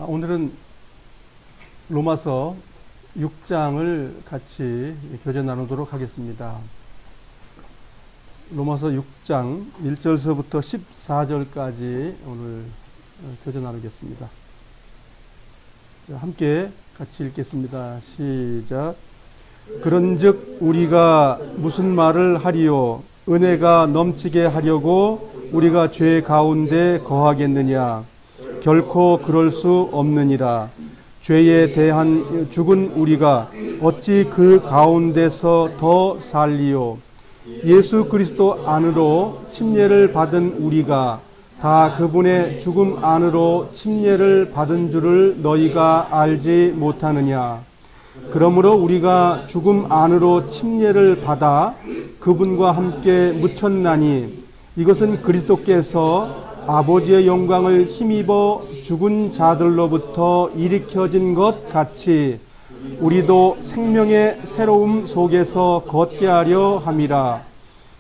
오늘은 로마서 6장을 같이 교제 나누도록 하겠습니다. 로마서 6장 1절서부터 14절까지 오늘 교제 나누겠습니다. 자, 함께 같이 읽겠습니다. 시작. 그런즉 우리가 무슨 말을 하리요? 은혜가 넘치게 하려고 우리가 죄 가운데 거하겠느냐? 결코 그럴 수 없느니라. 죄에 대한 죽은 우리가 어찌 그 가운데서 더 살리요? 예수 그리스도 안으로 침례를 받은 우리가 다 그분의 죽음 안으로 침례를 받은 줄을 너희가 알지 못하느냐? 그러므로 우리가 죽음 안으로 침례를 받아 그분과 함께 묻혔나니 이것은 그리스도께서 아버지의 영광을 힘입어 죽은 자들로부터 일으켜진 것 같이 우리도 생명의 새로움 속에서 걷게 하려 함이라.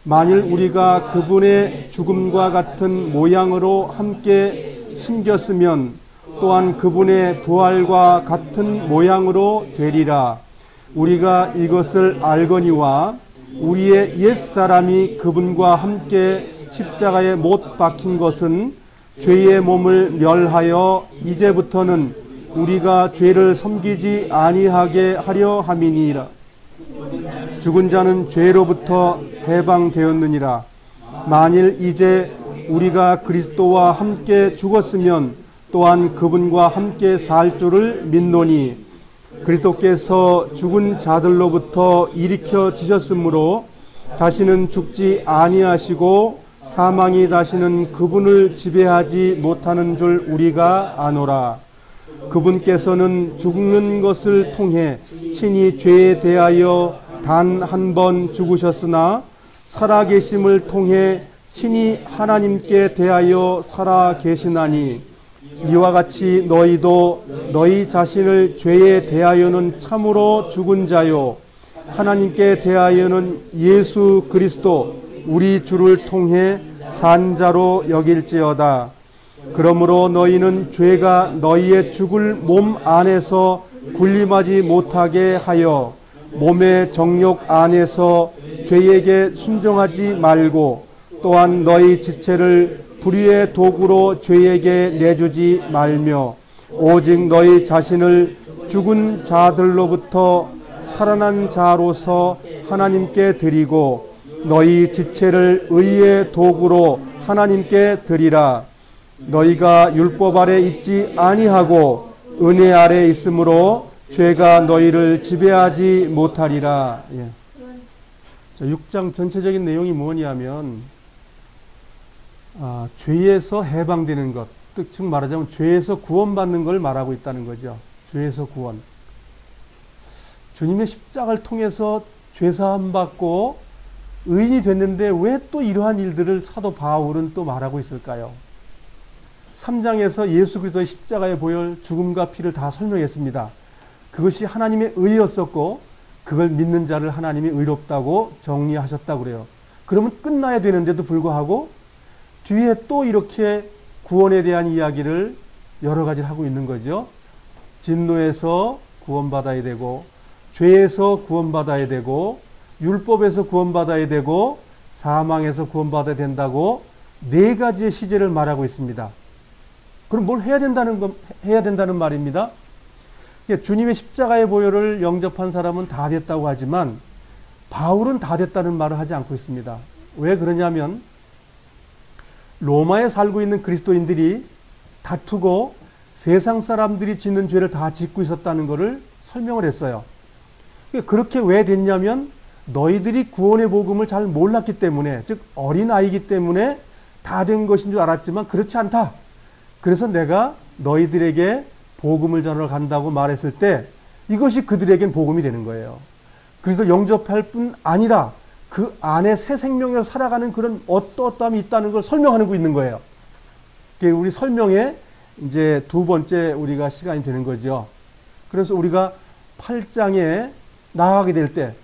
만일 우리가 그분의 죽음과 같은 모양으로 함께 심겼으면 또한 그분의 부활과 같은 모양으로 되리라. 우리가 이것을 알거니와 우리의 옛사람이 그분과 함께 십자가에 못 박힌 것은 죄의 몸을 멸하여 이제부터는 우리가 죄를 섬기지 아니하게 하려 함이니라. 죽은 자는 죄로부터 해방되었느니라. 만일 이제 우리가 그리스도와 함께 죽었으면 또한 그분과 함께 살 줄을 믿노니 그리스도께서 죽은 자들로부터 일으켜지셨으므로 다시는 죽지 아니하시고 사망이 다시는 그분을 지배하지 못하는 줄 우리가 아노라. 그분께서는 죽는 것을 통해 친히 죄에 대하여 단 한 번 죽으셨으나 살아계심을 통해 친히 하나님께 대하여 살아계시나니 이와 같이 너희도 너희 자신을 죄에 대하여는 참으로 죽은 자요 하나님께 대하여는 예수 그리스도 우리 주를 통해 산 자로 여길지어다. 그러므로 너희는 죄가 너희의 죽을 몸 안에서 군림하지 못하게 하여 몸의 정욕 안에서 죄에게 순종하지 말고 또한 너희 지체를 불의의 도구로 죄에게 내주지 말며 오직 너희 자신을 죽은 자들로부터 살아난 자로서 하나님께 드리고 너희 지체를 의의 도구로 하나님께 드리라. 너희가 율법 아래 있지 아니하고 은혜 아래 있으므로 죄가 너희를 지배하지 못하리라. 예. 자, 6장 전체적인 내용이 뭐냐면 죄에서 해방되는 것, 즉 말하자면 죄에서 구원받는 걸 말하고 있다는 거죠. 죄에서 구원. 주님의 십자가를 통해서 죄사함 받고 의인이 됐는데 왜 또 이러한 일들을 사도 바울은 또 말하고 있을까요? 3장에서 예수 그리스도의 십자가의 보혈, 죽음과 피를 다 설명했습니다. 그것이 하나님의 의였었고 그걸 믿는 자를 하나님이 의롭다고 정리하셨다고 그래요. 그러면 끝나야 되는데도 불구하고 뒤에 또 이렇게 구원에 대한 이야기를 여러 가지를 하고 있는 거죠. 진노에서 구원받아야 되고 죄에서 구원받아야 되고 율법에서 구원받아야 되고 사망에서 구원받아야 된다고 네 가지의 시제를 말하고 있습니다. 그럼 뭘 해야 된다는 말입니다. 주님의 십자가의 보혈을 영접한 사람은 다 됐다고 하지만 바울은 다 됐다는 말을 하지 않고 있습니다. 왜 그러냐면 로마에 살고 있는 그리스도인들이 다투고 세상 사람들이 짓는 죄를 다 짓고 있었다는 것을 설명을 했어요. 그렇게 왜 됐냐면 너희들이 구원의 복음을 잘 몰랐기 때문에, 즉 어린아이이기 때문에 다 된 것인 줄 알았지만 그렇지 않다. 그래서 내가 너희들에게 복음을 전하러 간다고 말했을 때 이것이 그들에겐 복음이 되는 거예요. 그래서 영접할 뿐 아니라 그 안에 새 생명을 살아가는 그런 어떠함이 있다는 걸 설명하고 있는 거예요. 우리 설명의 이제 두 번째 우리가 시간이 되는 거죠. 그래서 우리가 8장에 나가게 될 때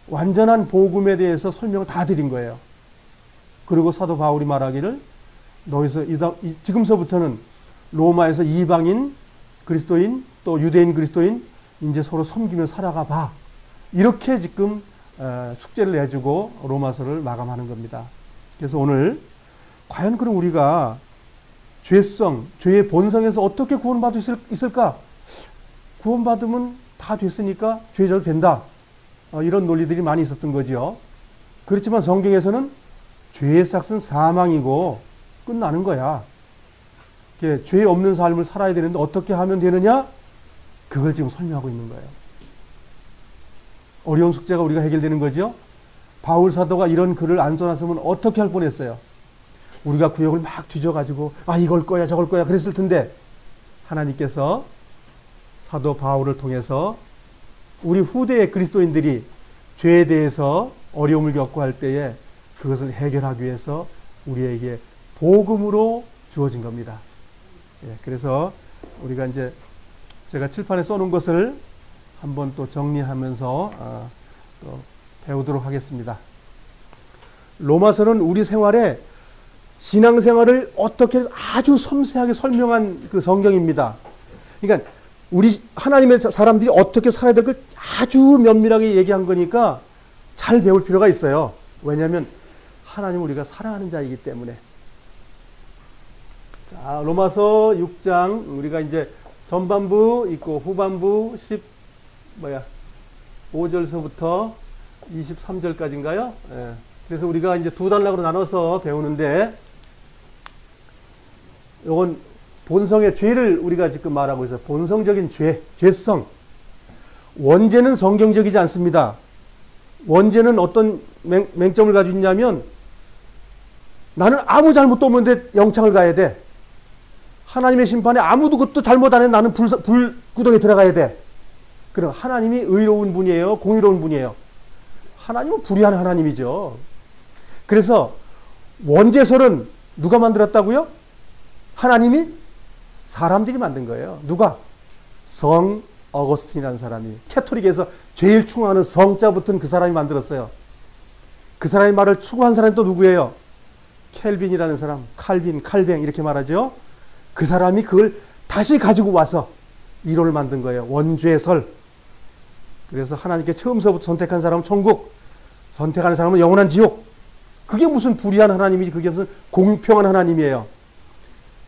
완전한 복음에 대해서 설명을 다 드린 거예요. 그리고 사도 바울이 말하기를 너희서 지금서부터는 로마에서 이방인 그리스도인 또 유대인 그리스도인 이제 서로 섬기며 살아가 봐. 이렇게 지금 숙제를 내주고 로마서를 마감하는 겁니다. 그래서 오늘 과연 그럼 우리가 죄의 본성에서 어떻게 구원받을 수 있을까? 구원받으면 다 됐으니까 죄져도 된다. 이런 논리들이 많이 있었던 거죠. 그렇지만 성경에서는 죄의 삭은 사망이고 끝나는 거야. 죄 없는 삶을 살아야 되는데 어떻게 하면 되느냐? 그걸 지금 설명하고 있는 거예요. 어려운 숙제가 우리가 해결되는 거죠. 바울 사도가 이런 글을 안 써놨으면 어떻게 할 뻔했어요. 우리가 구역을 막 뒤져가지고 이걸 거야 저걸 거야 그랬을 텐데 하나님께서 사도 바울을 통해서 우리 후대의 그리스도인들이 죄에 대해서 어려움을 겪고 할 때에 그것을 해결하기 위해서 우리에게 복음으로 주어진 겁니다. 그래서 우리가 이제 제가 칠판에 써놓은 것을 한번 또 정리하면서 또 배우도록 하겠습니다. 로마서는 우리 생활에 신앙생활을 어떻게 아주 섬세하게 설명한 그 성경입니다. 그러니까 우리 하나님의 사람들이 어떻게 살아야 될 걸 아주 면밀하게 얘기한 거니까 잘 배울 필요가 있어요. 왜냐하면 하나님 우리가 사랑하는 자이기 때문에. 자, 로마서 6장 우리가 이제 전반부 있고 후반부 5절서부터 23절까지인가요? 그래서 우리가 이제 두 단락으로 나눠서 배우는데 이건 본성의 죄를 우리가 지금 말하고 있어요. 본성적인 죄성. 원죄는 성경적이지 않습니다. 원죄는 어떤 맹점을 가지고 있냐면 나는 아무 잘못도 없는데 영창을 가야 돼. 하나님의 심판에 아무도 그것도 잘못 안 해. 나는 불구덩이에 들어가야 돼. 그럼 하나님이 의로운 분이에요? 공의로운 분이에요? 하나님은 불의한 하나님이죠. 그래서 원죄설은 누가 만들었다고요? 하나님이? 사람들이 만든 거예요. 누가? 성 어거스틴이라는 사람이 캐토릭에서 제일 추구하는 성자 붙은 그 사람이 만들었어요. 그 사람의 말을 추구한 사람이 또 누구예요? 켈빈이라는 사람, 칼뱅 이렇게 말하죠. 그 사람이 그걸 다시 가지고 와서 이론을 만든 거예요. 원죄설. 그래서 하나님께 처음서부터 선택한 사람은 천국, 선택하는 사람은 영원한 지옥. 그게 무슨 불의한 하나님이지, 그게 무슨 공평한 하나님이에요.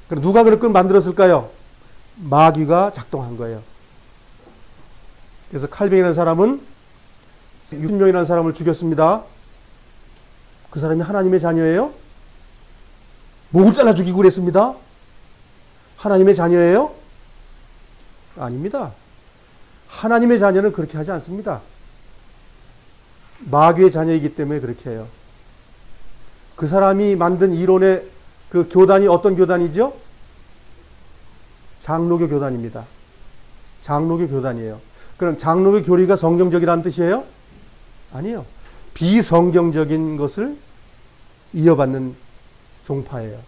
그럼 누가 그걸 만들었을까요? 마귀가 작동한 거예요. 그래서 칼뱅이라는 사람은 60명이라는 사람을 죽였습니다. 그 사람이 하나님의 자녀예요? 목을 잘라 죽이고 그랬습니다. 하나님의 자녀예요? 아닙니다. 하나님의 자녀는 그렇게 하지 않습니다. 마귀의 자녀이기 때문에 그렇게 해요. 그 사람이 만든 이론의 그 교단이 어떤 교단이죠? 장로교 교단입니다. 장로교 교단이에요. 그럼 장로교 교리가 성경적이라는 뜻이에요? 아니요. 비성경적인 것을 이어받는 종파예요.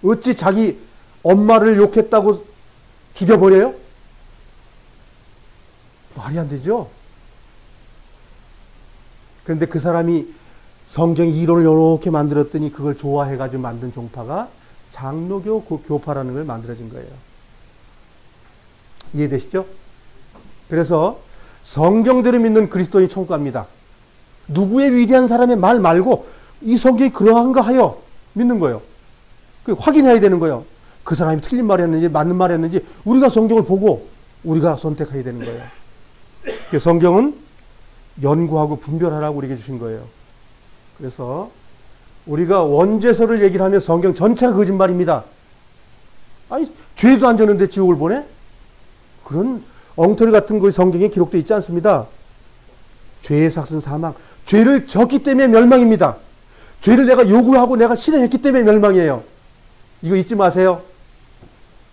어찌 자기 엄마를 욕했다고 죽여버려요? 말이 안 되죠. 그런데 그 사람이 성경의 이론을 이렇게 만들었더니 그걸 좋아해가지고 만든 종파가 장로교 교파라는 걸 만들어진 거예요. 이해되시죠? 그래서 성경대로 믿는 그리스도인이 천국 갑니다. 누구의 위대한 사람의 말 말고 이 성경이 그러한가 하여 믿는 거예요. 확인해야 되는 거예요. 그 사람이 틀린 말이었는지 맞는 말이었는지 우리가 성경을 보고 우리가 선택해야 되는 거예요. 성경은 연구하고 분별하라고 우리에게 주신 거예요. 그래서 우리가 원죄설을 얘기를 하면 성경 전체가 거짓말입니다. 아니 죄도 안 졌는데 지옥을 보내? 그런 엉터리 같은 것이 성경에 기록되어 있지 않습니다. 죄의 삭은 사망. 죄를 졌기 때문에 멸망입니다. 죄를 내가 요구하고 내가 실행했기 때문에 멸망이에요. 이거 잊지 마세요.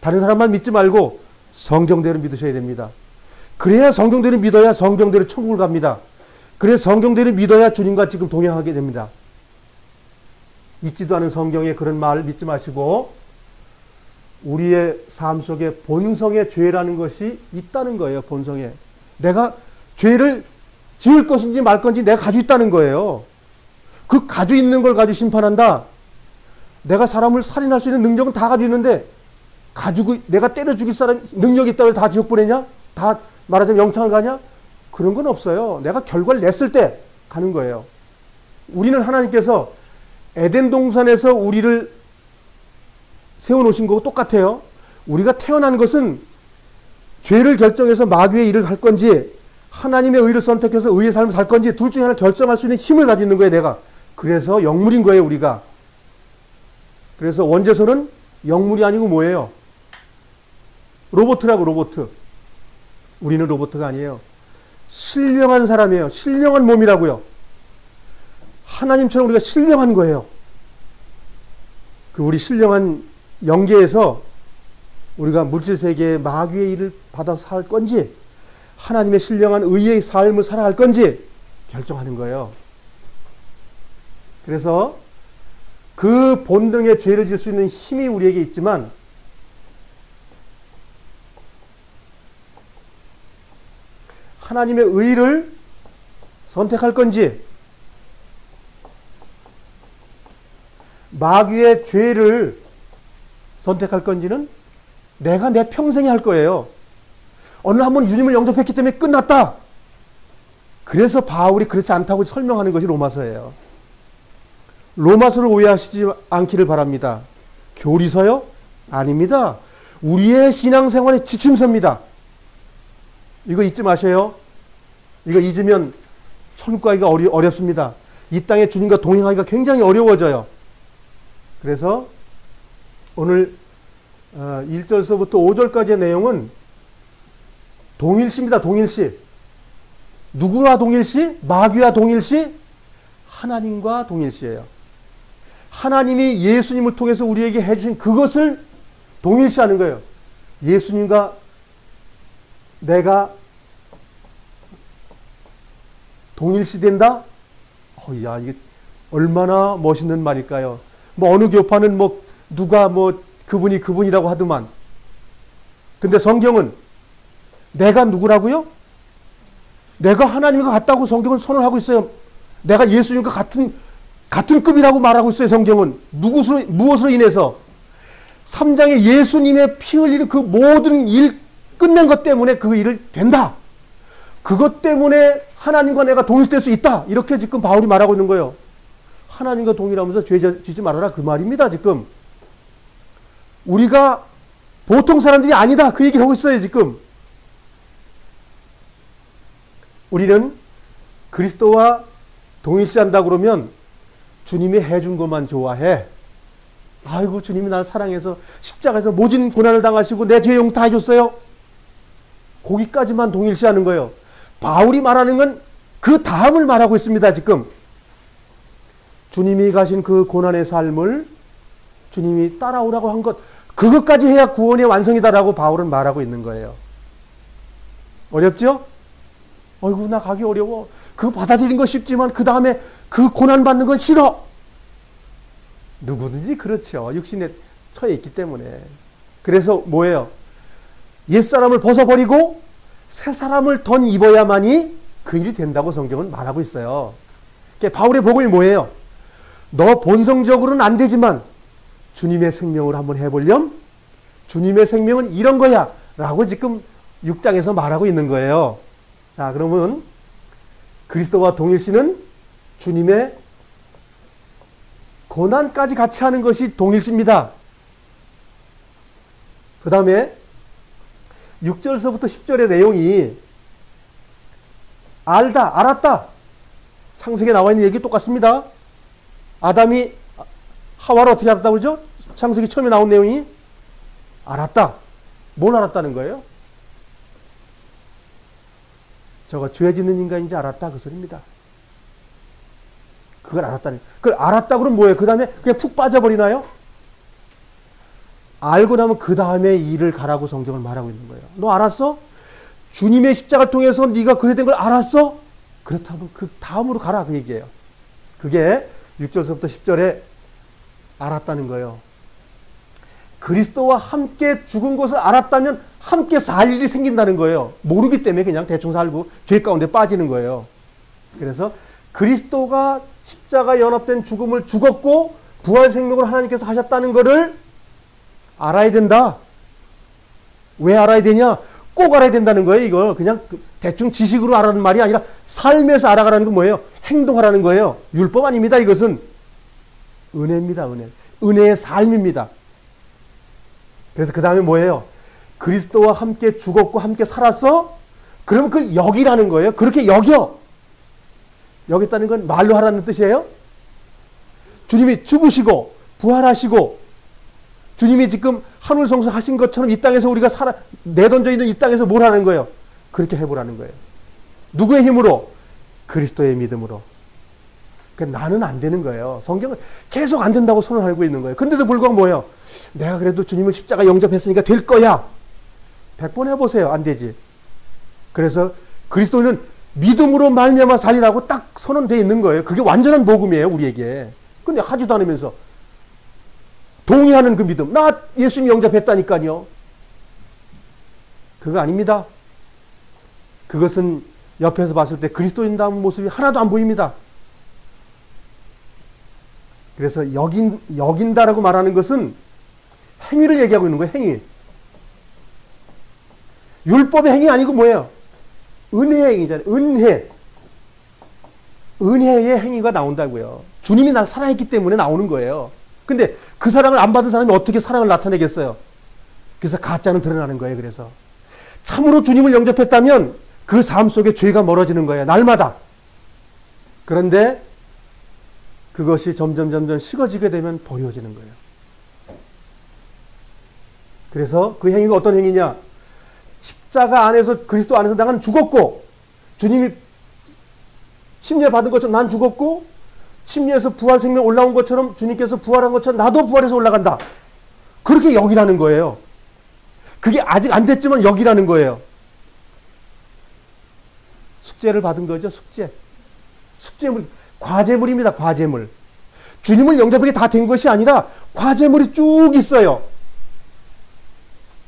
다른 사람만 믿지 말고 성경대로 믿으셔야 됩니다. 그래야 성경대로 믿어야 성경대로 천국을 갑니다. 그래서 성경대로 믿어야 주님과 지금 동행하게 됩니다. 있지도 않은 성경에 그런 말 믿지 마시고 우리의 삶 속에 본성의 죄라는 것이 있다는 거예요. 본성에. 내가 죄를 지을 것인지 말 건지 내가 가지고 있다는 거예요. 그 가지고 있는 걸 가지고 심판한다. 내가 사람을 살인할 수 있는 능력은 다 가지고 있는데 가지고 내가 때려 죽일 사람 능력이 있다고 해서 다 지옥 보내냐? 다 말하자면 영창을 가냐? 그런 건 없어요. 내가 결과를 냈을 때 가는 거예요. 우리는 하나님께서 에덴 동산에서 우리를 세워놓으신 거고 똑같아요. 우리가 태어난 것은 죄를 결정해서 마귀의 일을 할 건지 하나님의 의를 선택해서 의의 삶을 살 건지 둘 중에 하나 결정할 수 있는 힘을 가지고 있는 거예요, 내가. 그래서 영물인 거예요, 우리가. 그래서 원죄손은 영물이 아니고 뭐예요? 로봇이라고, 로봇. 우리는 로봇가 아니에요. 신령한 사람이에요. 신령한 몸이라고요. 하나님처럼 우리가 신령한 거예요. 그 우리 신령한 영계에서 우리가 물질세계의 마귀의 일을 받아서 살 건지 하나님의 신령한 의의 삶을 살아갈 건지 결정하는 거예요. 그래서 그 본능의 죄를 지을 수 있는 힘이 우리에게 있지만 하나님의 의를 선택할 건지 마귀의 죄를 선택할 건지는 내가 내 평생에 할 거예요. 어느 한 번 주님을 영접했기 때문에 끝났다. 그래서 바울이 그렇지 않다고 설명하는 것이 로마서예요. 로마서를 오해하시지 않기를 바랍니다. 교리서요? 아닙니다. 우리의 신앙생활의 지침서입니다. 이거 잊지 마세요. 이거 잊으면 천국 가기가 어렵습니다. 이 땅에 주님과 동행하기가 굉장히 어려워져요. 그래서 오늘 1절서부터 5절까지의 내용은 동일시입니다. 동일시. 누구와 동일시? 마귀와 동일시? 하나님과 동일시예요. 하나님이 예수님을 통해서 우리에게 해주신 그것을 동일시하는 거예요. 예수님과 내가 동일시된다? 야, 이게 얼마나 멋있는 말일까요? 뭐 어느 교파는 뭐 누가 뭐 그분이라고 하더만. 근데 성경은 내가 누구라고요? 내가 하나님과 같다고 성경은 선언하고 있어요. 내가 예수님과 같은 급이라고 말하고 있어요. 성경은. 무엇으로 인해서? 3장에 예수님의 피 흘리는 그 모든 일 끝낸 것 때문에 그 일을 된다. 그것 때문에 하나님과 내가 동일될 수 있다. 이렇게 지금 바울이 말하고 있는 거예요. 하나님과 동일하면서 죄 짓지 말아라. 그 말입니다. 지금. 우리가 보통 사람들이 아니다. 그 얘기를 하고 있어요. 지금. 우리는 그리스도와 동일시한다 그러면 주님이 해준 것만 좋아해. 아이고 주님이 날 사랑해서 십자가에서 모진 고난을 당하시고 내 죄 용서 다 해줬어요. 거기까지만 동일시하는 거예요. 바울이 말하는 건 그 다음을 말하고 있습니다. 지금. 주님이 가신 그 고난의 삶을 주님이 따라오라고 한 것, 그것까지 해야 구원의 완성이다라고 바울은 말하고 있는 거예요. 어렵죠? 어이구 나 가기 어려워. 그거 받아들이는 건 쉽지만 그 다음에 그 고난 받는 건 싫어. 누구든지 그렇죠. 육신에 처해 있기 때문에. 그래서 뭐예요? 옛사람을 벗어버리고 새 사람을 던 입어야만이 그 일이 된다고 성경은 말하고 있어요. 그러니까 바울의 복음이 뭐예요? 너 본성적으로는 안 되지만 주님의 생명을 한번 해보렴. 주님의 생명은 이런 거야 라고 지금 6장에서 말하고 있는 거예요. 자, 그러면 그리스도와 동일시는 주님의 고난까지 같이 하는 것이 동일시입니다. 그 다음에 6절서부터 10절의 내용이 알다, 알았다. 창세기에 나와 있는 얘기 똑같습니다. 아담이 하와를 어떻게 알았다고 그러죠? 창세기 처음에 나온 내용이 알았다. 뭘 알았다는 거예요? 저거 죄 짓는 인간인지 알았다 그 소리입니다. 그걸 알았다는. 그걸 알았다 그러면 뭐예요? 그 다음에 그냥 푹 빠져버리나요? 알고 나면 그 다음에 일을 가라고 성경을 말하고 있는 거예요. 너 알았어? 주님의 십자가를 통해서 네가 그래 된 걸 알았어? 그렇다면 그 다음으로 가라 그 얘기예요. 그게 6절서부터 10절에 알았다는 거예요. 그리스도와 함께 죽은 것을 알았다면 함께 살 일이 생긴다는 거예요. 모르기 때문에 그냥 대충 살고 죄 가운데 빠지는 거예요. 그래서 그리스도가 십자가 연합된 죽음을 죽었고 부활 생명을 하나님께서 하셨다는 것을 알아야 된다. 왜 알아야 되냐? 꼭 알아야 된다는 거예요. 이걸 그냥 대충 지식으로 알아라는 말이 아니라 삶에서 알아가라는 건 뭐예요? 행동하라는 거예요. 율법 아닙니다. 이것은 은혜입니다. 은혜. 은혜의 삶입니다. 그래서 그 다음에 뭐예요? 그리스도와 함께 죽었고 함께 살았어? 그러면 그걸 여기라는 거예요. 그렇게 여겨. 여겼다는 건 말로 하라는 뜻이에요. 주님이 죽으시고 부활하시고 주님이 지금 하늘 성수하신 것처럼 이 땅에서 우리가 내던져 있는 이 땅에서 뭘 하는 거예요? 그렇게 해보라는 거예요. 누구의 힘으로? 그리스도의 믿음으로. 그러니까 나는 안 되는 거예요. 성경은 계속 안 된다고 선언하고 있는 거예요. 근데도 불구하고 뭐예요? 내가 그래도 주님을 십자가 영접했으니까 될 거야. 100번 해보세요. 안 되지. 그래서 그리스도는 믿음으로 말미암아 살리라고 딱 선언되어 있는 거예요. 그게 완전한 복음이에요. 우리에게. 근데 하지도 않으면서 동의하는 그 믿음. 나 예수님 영접했다니까요. 그거 아닙니다. 그것은 옆에서 봤을 때 그리스도인다운 모습이 하나도 안 보입니다. 그래서 여긴다라고 말하는 것은 행위를 얘기하고 있는 거예요. 행위. 율법의 행위 아니고 뭐예요? 은혜의 행위잖아요. 은혜. 은혜의 행위가 나온다고요. 주님이 날 사랑했기 때문에 나오는 거예요. 근데 그 사랑을 안 받은 사람이 어떻게 사랑을 나타내겠어요? 그래서 가짜는 드러나는 거예요. 그래서 참으로 주님을 영접했다면 그 삶 속에 죄가 멀어지는 거예요. 날마다. 그런데 그것이 점점 식어지게 되면 버려지는 거예요. 그래서 그 행위가 어떤 행위냐? 십자가 안에서 그리스도 안에서 나는 죽었고 주님이 침례받은 것처럼 난 죽었고 침례에서 부활 생명 올라온 것처럼 주님께서 부활한 것처럼 나도 부활해서 올라간다. 그렇게 여기라는 거예요. 그게 아직 안 됐지만 여기라는 거예요. 숙제를 받은 거죠. 숙제물. 과제물입니다. 과제물. 주님을 영접하게 다 된 것이 아니라 과제물이 쭉 있어요.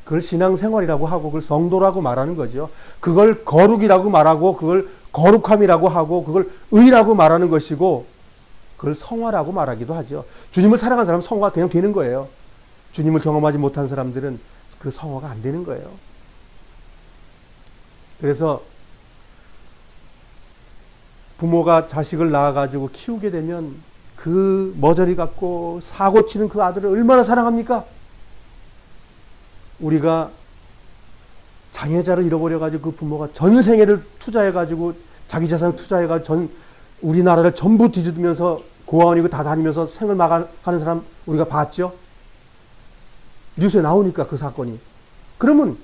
그걸 신앙생활이라고 하고 그걸 성도라고 말하는 거죠. 그걸 거룩이라고 말하고 그걸 거룩함이라고 하고 그걸 의라고 말하는 것이고 그걸 성화라고 말하기도 하죠. 주님을 사랑하는 사람은 성화가 그냥 되는 거예요. 주님을 경험하지 못한 사람들은 그 성화가 안 되는 거예요. 그래서 부모가 자식을 낳아가지고 키우게 되면 그 머저리 같고 사고 치는 그 아들을 얼마나 사랑합니까? 우리가 장애자를 잃어버려가지고 그 부모가 전 생애를 투자해가지고 자기 재산을 투자해가지고 우리나라를 전부 뒤집으면서 고아원이고 다 다니면서 생을 마감하는 사람 우리가 봤죠? 뉴스에 나오니까 그 사건이. 그러면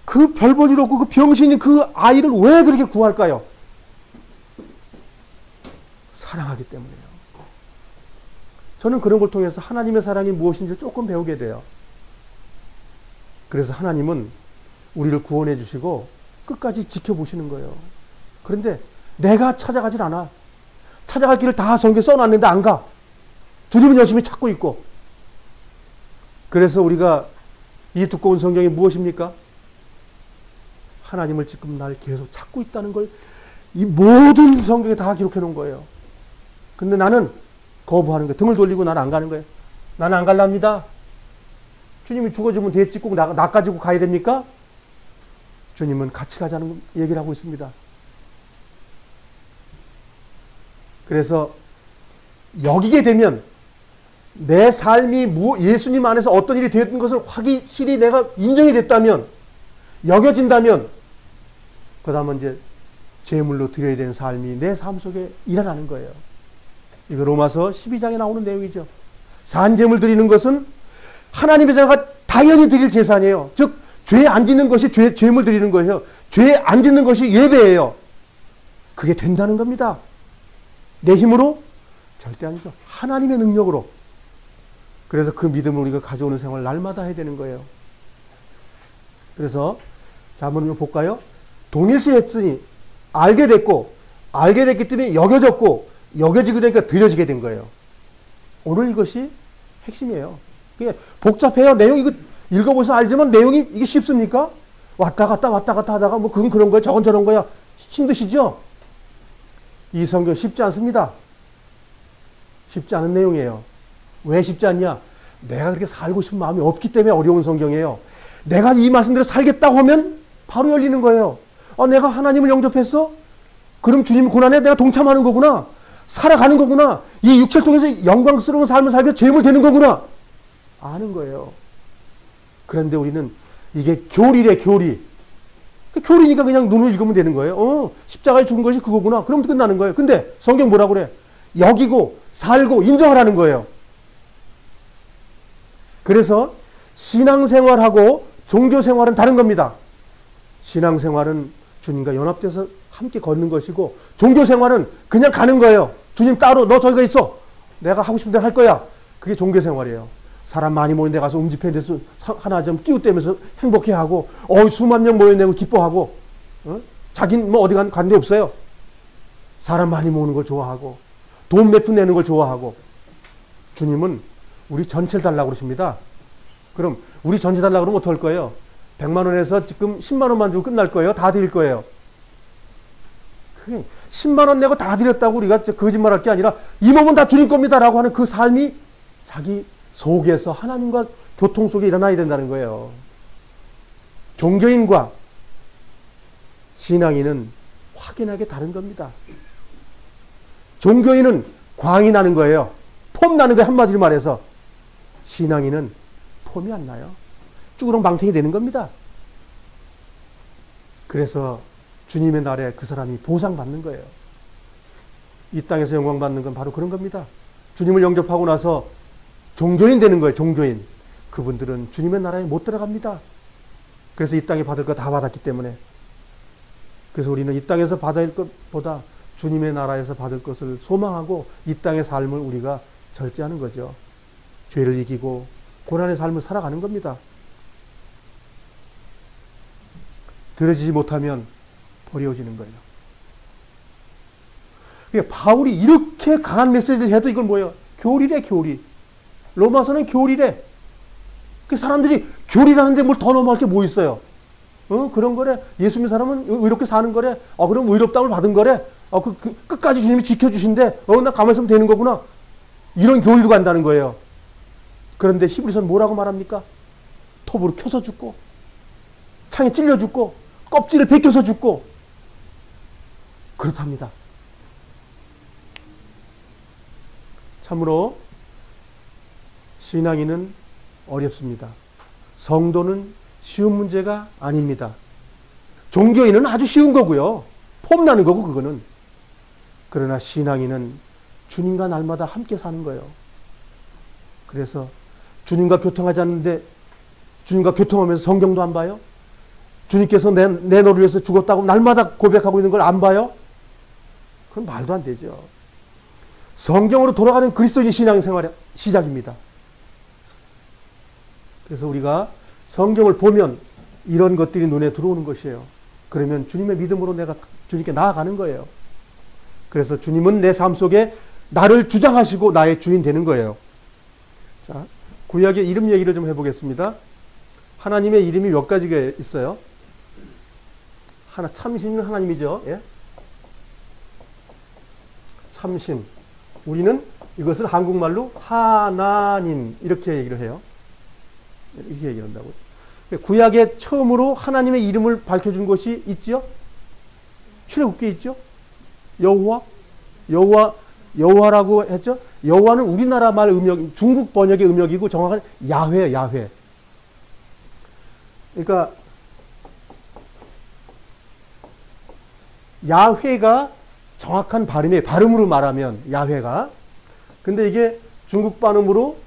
그 별 볼 일 없고 그 병신인 그 아이를 왜 그렇게 구할까요? 사랑하기 때문이에요. 저는 그런 걸 통해서 하나님의 사랑이 무엇인지 조금 배우게 돼요. 그래서 하나님은 우리를 구원해 주시고 끝까지 지켜보시는 거예요. 그런데 내가 찾아가질 않아. 찾아갈 길을 다 성경에 써놨는데 안 가. 주님은 열심히 찾고 있고. 그래서 우리가 이 두꺼운 성경이 무엇입니까? 하나님을 지금 날 계속 찾고 있다는 걸 이 모든 성경에 다 기록해 놓은 거예요. 근데 나는 거부하는 거예요. 등을 돌리고 나는 안 가는 거예요. 나는 안 갈랍니다. 주님이 죽어주면 됐지 꼭 나 가지고 가야 됩니까? 주님은 같이 가자는 얘기를 하고 있습니다. 그래서 여기게 되면 내 삶이 예수님 안에서 어떤 일이 되었던 것을 확실히 내가 인정이 됐다면 여겨진다면 그 다음은 이제 제물로 드려야 되는 삶이 내 삶 속에 일어나는 거예요. 이거 로마서 12장에 나오는 내용이죠. 산제물 드리는 것은 하나님의 자가 당연히 드릴 제사니에요. 즉 죄 안 짓는 것이 죄물 드리는 거예요. 죄 안 짓는 것이 예배예요. 그게 된다는 겁니다. 내 힘으로? 절대 아니죠. 하나님의 능력으로. 그래서 그 믿음을 우리가 가져오는 생활을 날마다 해야 되는 거예요. 그래서 자 한번 볼까요? 동일시 했으니 알게 됐고 알게 됐기 때문에 여겨졌고 여겨지게 되니까 드려지게 된 거예요. 오늘 이것이 핵심이에요. 그게 복잡해요. 내용 이거 읽어보셔서 알지만 내용이 이게 쉽습니까? 왔다 갔다 하다가 뭐 그건 그런 거야 저건 저런 거야 힘드시죠? 이 성경 쉽지 않습니다. 쉽지 않은 내용이에요. 왜 쉽지 않냐? 내가 그렇게 살고 싶은 마음이 없기 때문에 어려운 성경이에요. 내가 이 말씀대로 살겠다고 하면 바로 열리는 거예요. 내가 하나님을 영접했어? 그럼 주님 고난에 내가 동참하는 거구나. 살아가는 거구나. 이 육체를 통해서 영광스러운 삶을 살며 죄물 되는 거구나. 아는 거예요. 그런데 우리는 이게 교리래, 교리. 교리니까 그냥 눈을 읽으면 되는 거예요. 십자가에 죽은 것이 그거구나. 그럼 끝나는 거예요. 근데 성경 뭐라고 그래? 여기고 살고 인정하라는 거예요. 그래서 신앙생활하고 종교생활은 다른 겁니다. 신앙생활은 주님과 연합돼서 함께 걷는 것이고, 종교생활은 그냥 가는 거예요. 주님 따로 너 저기가 있어. 내가 하고 싶은 대로 할 거야. 그게 종교생활이에요. 사람 많이 모인 데 가서 음집회 데서 하나 좀 끼우대면서 행복해하고, 수만 명 모여내고 기뻐하고, 자기는 뭐 어디 간 데 없어요. 사람 많이 모으는 걸 좋아하고, 돈 몇 푼 내는 걸 좋아하고. 주님은 우리 전체를 달라고 그러십니다. 그럼 우리 전체 달라고 그러면 어떡할 거예요? 100만 원에서 지금 10만 원만 주고 끝날 거예요? 다 드릴 거예요? 그게 10만 원 내고 다 드렸다고 우리가 거짓말할 게 아니라 이 몸은 다 주님 겁니다라고 하는 그 삶이 자기 속에서 하나님과 교통 속에 일어나야 된다는 거예요. 종교인과 신앙인은 확연하게 다른 겁니다. 종교인은 광이 나는 거예요. 폼 나는 거예요. 한마디로 말해서. 신앙인은 폼이 안 나요. 쭈그렁방탱이 되는 겁니다. 그래서 주님의 날에 그 사람이 보상받는 거예요. 이 땅에서 영광받는 건 바로 그런 겁니다. 주님을 영접하고 나서 종교인 되는 거예요. 종교인. 그분들은 주님의 나라에 못 들어갑니다. 그래서 이 땅에 받을 거 다 받았기 때문에. 그래서 우리는 이 땅에서 받을 것보다 주님의 나라에서 받을 것을 소망하고 이 땅의 삶을 우리가 절제하는 거죠. 죄를 이기고 고난의 삶을 살아가는 겁니다. 들어지지 못하면 버려지는 거예요. 그러니까 바울이 이렇게 강한 메시지를 해도 이걸 뭐예요? 교리래, 교리. 로마서는 교리래. 그 사람들이 교리라는데 뭘 더 넘어갈 게 뭐 있어요? 그런 거래. 예수 믿는 사람은 의롭게 사는 거래. 그럼 의롭다움을 받은 거래. 끝까지 주님이 지켜주신대. 나 가만히 있으면 되는 거구나. 이런 교리로 간다는 거예요. 그런데 히브리서는 뭐라고 말합니까? 톱으로 켜서 죽고, 창에 찔려 죽고, 껍질을 벗겨서 죽고, 그렇답니다. 참으로 신앙인은 어렵습니다. 성도는 쉬운 문제가 아닙니다. 종교인은 아주 쉬운 거고요. 폼나는 거고 그거는. 그러나 신앙인은 주님과 날마다 함께 사는 거예요. 그래서 주님과 교통하지 않는데 주님과 교통하면서 성경도 안 봐요? 주님께서 내 너를 위해서 죽었다고 날마다 고백하고 있는 걸 안 봐요? 그건 말도 안 되죠. 성경으로 돌아가는 그리스도인이 신앙생활의 시작입니다. 그래서 우리가 성경을 보면 이런 것들이 눈에 들어오는 것이에요. 그러면 주님의 믿음으로 내가 주님께 나아가는 거예요. 그래서 주님은 내 삶 속에 나를 주장하시고 나의 주인 되는 거예요. 자, 구약의 이름 얘기를 좀 해보겠습니다. 하나님의 이름이 몇 가지가 있어요. 참신은 하나님이죠. 예? 참신. 우리는 이것을 한국말로 하나님 이렇게 얘기를 해요. 이렇게 얘기를 한다고요. 구약에 처음으로 하나님의 이름을 밝혀준 것이 있죠? 출애굽기에 있죠? 여호와라고 했죠? 여호와는 우리나라 말 음역, 중국 번역의 음역이고 정확한 야훼, 야훼. 그러니까 야훼가 정확한 발음으로 말하면 야훼가. 근데 이게 중국 발음으로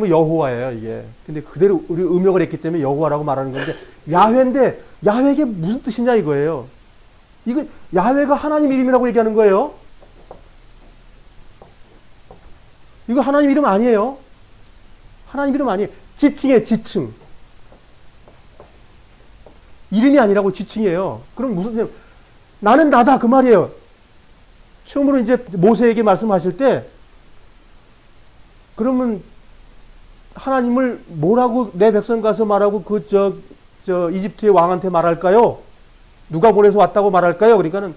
여호와예요, 이게. 근데 그대로 우리 음역을 했기 때문에 여호와라고 말하는 건데, 야훼인데, 야훼가 무슨 뜻이냐 이거예요. 이거, 야훼가 하나님 이름이라고 얘기하는 거예요. 이거 하나님 이름 아니에요. 하나님 이름 아니에요. 지칭이에요, 지칭. 이름이 아니라고 지칭이에요. 그럼 무슨, 나는 나다, 그 말이에요. 처음으로 이제 모세에게 말씀하실 때, 그러면 하나님을 뭐라고 내 백성 가서 말하고 이집트의 왕한테 말할까요? 누가 보내서 왔다고 말할까요? 그러니까는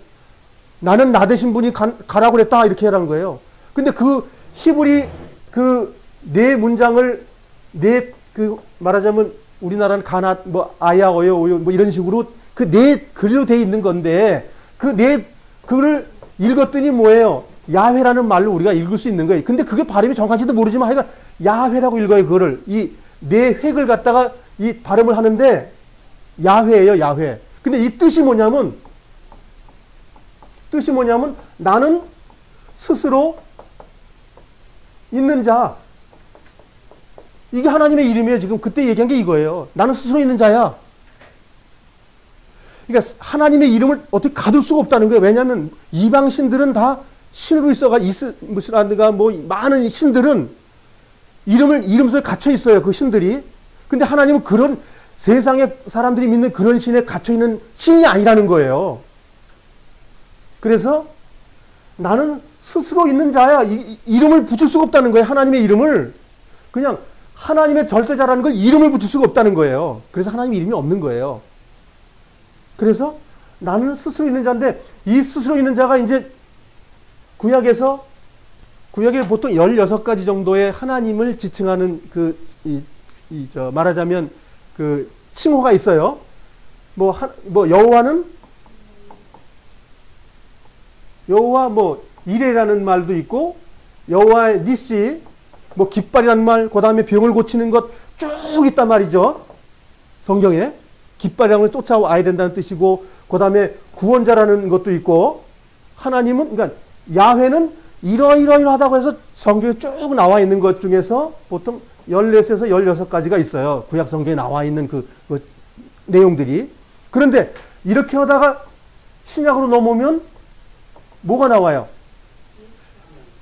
나는 나 되신 분이 가라고 그랬다 이렇게 하라는 거예요. 근데 그 히브리 그 네 문장을 네 그 말하자면 우리나라는 가나 뭐 아야 어여 오요 뭐 이런 식으로 그 네 글로 돼 있는 건데 그 네 글을 읽었더니 뭐예요? 야훼라는 말로 우리가 읽을 수 있는 거예요. 근데 그게 발음이 정확한지도 모르지만 하여간 야훼라고 읽어요. 그거를 이 네 획을 갖다가 이 발음을 하는데 야훼예요. 야훼. 근데 이 뜻이 뭐냐면 나는 스스로 있는 자. 이게 하나님의 이름이에요. 지금 그때 얘기한 게 이거예요. 나는 스스로 있는 자야. 그러니까 하나님의 이름을 어떻게 가둘 수가 없다는 거예요. 왜냐하면 이방 신들은 다 신으로 있어가 이스라드가 뭐 많은 신들은 이름 속에 갇혀 있어요. 그 신들이. 근데 하나님은 그런 세상에 사람들이 믿는 그런 신에 갇혀 있는 신이 아니라는 거예요. 그래서 나는 스스로 있는 자야. 이름을 붙일 수가 없다는 거예요. 하나님의 이름을. 그냥 하나님의 절대자라는 걸 이름을 붙일 수가 없다는 거예요. 그래서 하나님 이름이 없는 거예요. 그래서 나는 스스로 있는 자인데 이 스스로 있는 자가 이제 구약에 보통 16가지 정도의 하나님을 지칭하는 말하자면 그 칭호가 있어요. 여호와 뭐 이레라는 말도 있고 여호와의 니시 뭐 깃발이라는 말, 그 다음에 병을 고치는 것 쭉 있단 말이죠. 성경에. 깃발이라는 걸 쫓아와야 된다는 뜻이고, 그 다음에 구원자라는 것도 있고, 하나님은, 그러니까 야훼는 이러이러하다고 해서 성경에 쭉 나와 있는 것 중에서 보통 14에서 16가지가 있어요. 구약 성경에 나와 있는 그 내용들이. 그런데 이렇게 하다가 신약으로 넘어오면 뭐가 나와요?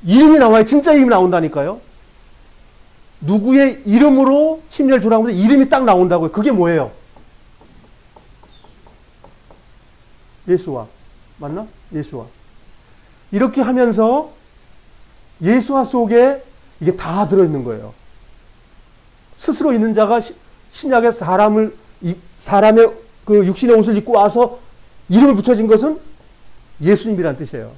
이름이 나와요. 진짜 이름이 나온다니까요. 누구의 이름으로 침례를 주라고 하면서 이름이 딱 나온다고요. 그게 뭐예요? 예수와. 맞나? 예수와. 이렇게 하면서 예수와 속에 이게 다 들어있는 거예요. 스스로 있는 자가 신약의 사람의 그 육신의 옷을 입고 와서 이름을 붙여진 것은 예수님이란 뜻이에요.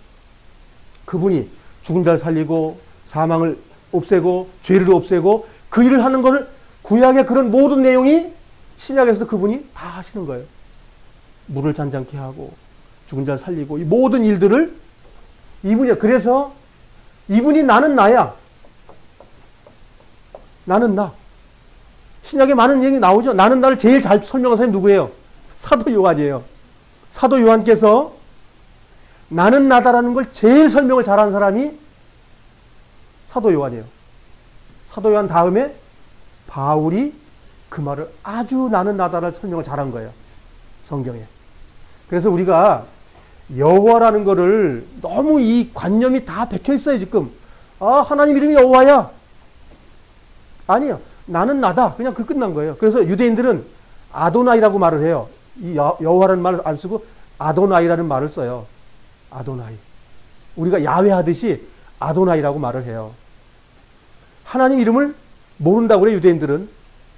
그분이 죽은 자를 살리고 사망을 없애고 죄를 없애고 그 일을 하는 것을 구약의 그런 모든 내용이 신약에서도 그분이 다 하시는 거예요. 물을 잔잔케 하고 죽은 자를 살리고 이 모든 일들을 이분이야. 그래서 이분이 나는 나야. 나는 나. 신약에 많은 얘기 나오죠. 나는 나를 제일 잘 설명한 사람이 누구예요? 사도 요한이에요. 사도 요한께서 나는 나다라는 걸 제일 설명을 잘한 사람이 사도 요한이에요. 사도 요한 다음에 바울이 그 말을 아주 나는 나다를 설명을 잘한 거예요. 성경에. 그래서 우리가 여호와라는 거를 너무 이 관념이 다 박혀 있어요, 지금. 아, 하나님 이름이 여호와야. 아니요. 나는 나다. 그냥 그 끝난 거예요. 그래서 유대인들은 아도나이라고 말을 해요. 이 여호와라는 말을 안 쓰고 아도나이라는 말을 써요. 아도나이. 우리가 야훼 하듯이 아도나이라고 말을 해요. 하나님 이름을 모른다고 그래요, 유대인들은.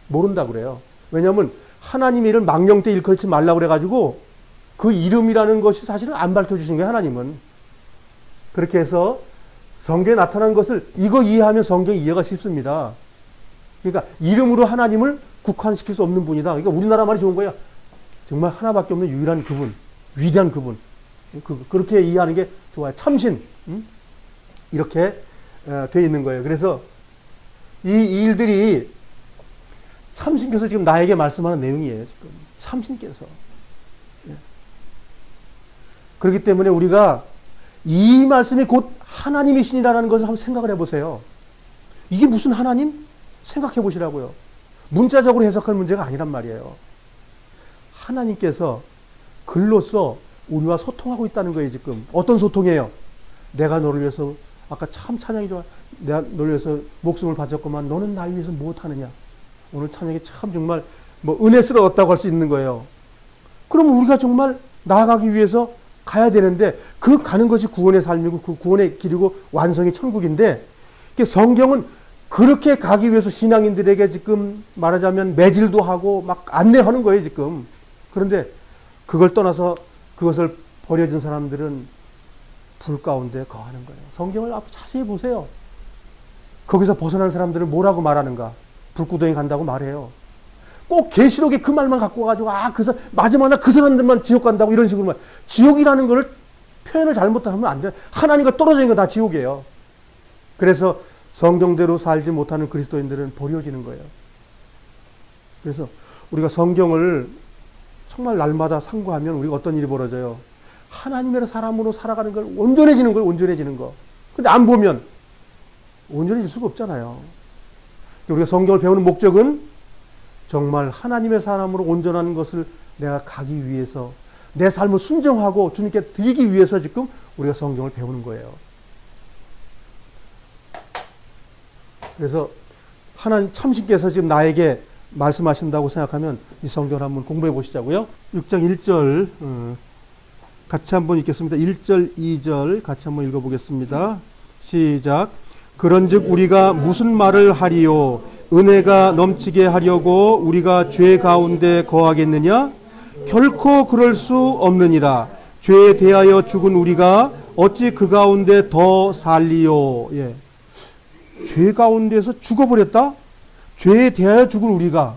모른다고 그래요. 왜냐하면 하나님 이름을 망령때 일컬지 말라고 그래가지고 그 이름이라는 것이 사실은 안 밝혀주신 거예요, 하나님은. 그렇게 해서 성경에 나타난 것을 이거 이해하면 성경 이해가 쉽습니다. 그러니까 이름으로 하나님을 국한시킬 수 없는 분이다. 그러니까 우리나라 말이 좋은 거야. 정말 하나밖에 없는 유일한 그분, 위대한 그분. 그렇게 이해하는 게 좋아요. 참신. 이렇게 돼 있는 거예요. 그래서 이 일들이 참신께서 지금 나에게 말씀하는 내용이에요. 지금 참신께서. 그렇기 때문에 우리가 이 말씀이 곧 하나님이신이라는 것을 한번 생각을 해보세요. 이게 무슨 하나님? 생각해 보시라고요. 문자적으로 해석할 문제가 아니란 말이에요. 하나님께서 글로써 우리와 소통하고 있다는 거예요, 지금. 어떤 소통이에요? 내가 너를 위해서, 아까 참 찬양이 좋아. 내가 너를 위해서 목숨을 바쳤구만. 너는 날 위해서 무엇하느냐? 오늘 찬양이 참 정말 은혜스러웠다고 할 수 있는 거예요. 그럼 우리가 정말 나아가기 위해서 가야 되는데 그 가는 것이 구원의 삶이고 그 구원의 길이고 완성이 천국인데 성경은 그렇게 가기 위해서 신앙인들에게 지금 말하자면 매질도 하고 막 안내하는 거예요, 지금. 그런데 그걸 떠나서 그것을 버려진 사람들은 불 가운데 거하는 거예요. 성경을 앞으로 자세히 보세요. 거기서 벗어난 사람들을 뭐라고 말하는가? 불구덩이 간다고 말해요. 꼭 계시록에 그 말만 갖고 와가지고 마지막 날 그 사람들만 지옥 간다고 이런 식으로 말. 지옥이라는 걸 표현을 잘못하면 안 돼. 하나님과 떨어져 있는 거 다 지옥이에요. 그래서 성경대로 살지 못하는 그리스도인들은 버려지는 거예요. 그래서 우리가 성경을 정말 날마다 상고하면 우리가 어떤 일이 벌어져요? 하나님의 사람으로 살아가는 걸 온전해지는 거예요. 온전해지는 거. 근데 안 보면 온전해질 수가 없잖아요. 우리가 성경을 배우는 목적은 정말 하나님의 사람으로 온전한 것을 내가 가기 위해서 내 삶을 순종하고 주님께 드리기 위해서 지금 우리가 성경을 배우는 거예요. 그래서 하나님 참신께서 지금 나에게 말씀하신다고 생각하면 이 성경을 한번 공부해 보시자고요. 6장 1절 같이 한번 읽겠습니다. 1절, 2절 같이 한번 읽어보겠습니다. 시작. 그런즉 우리가 무슨 말을 하리요? 은혜가 넘치게 하려고 우리가 죄 가운데 거하겠느냐? 결코 그럴 수 없느니라. 죄에 대하여 죽은 우리가 어찌 그 가운데 더 살리요? 예. 죄 가운데서 죽어버렸다? 죄에 대하여 죽은 우리가,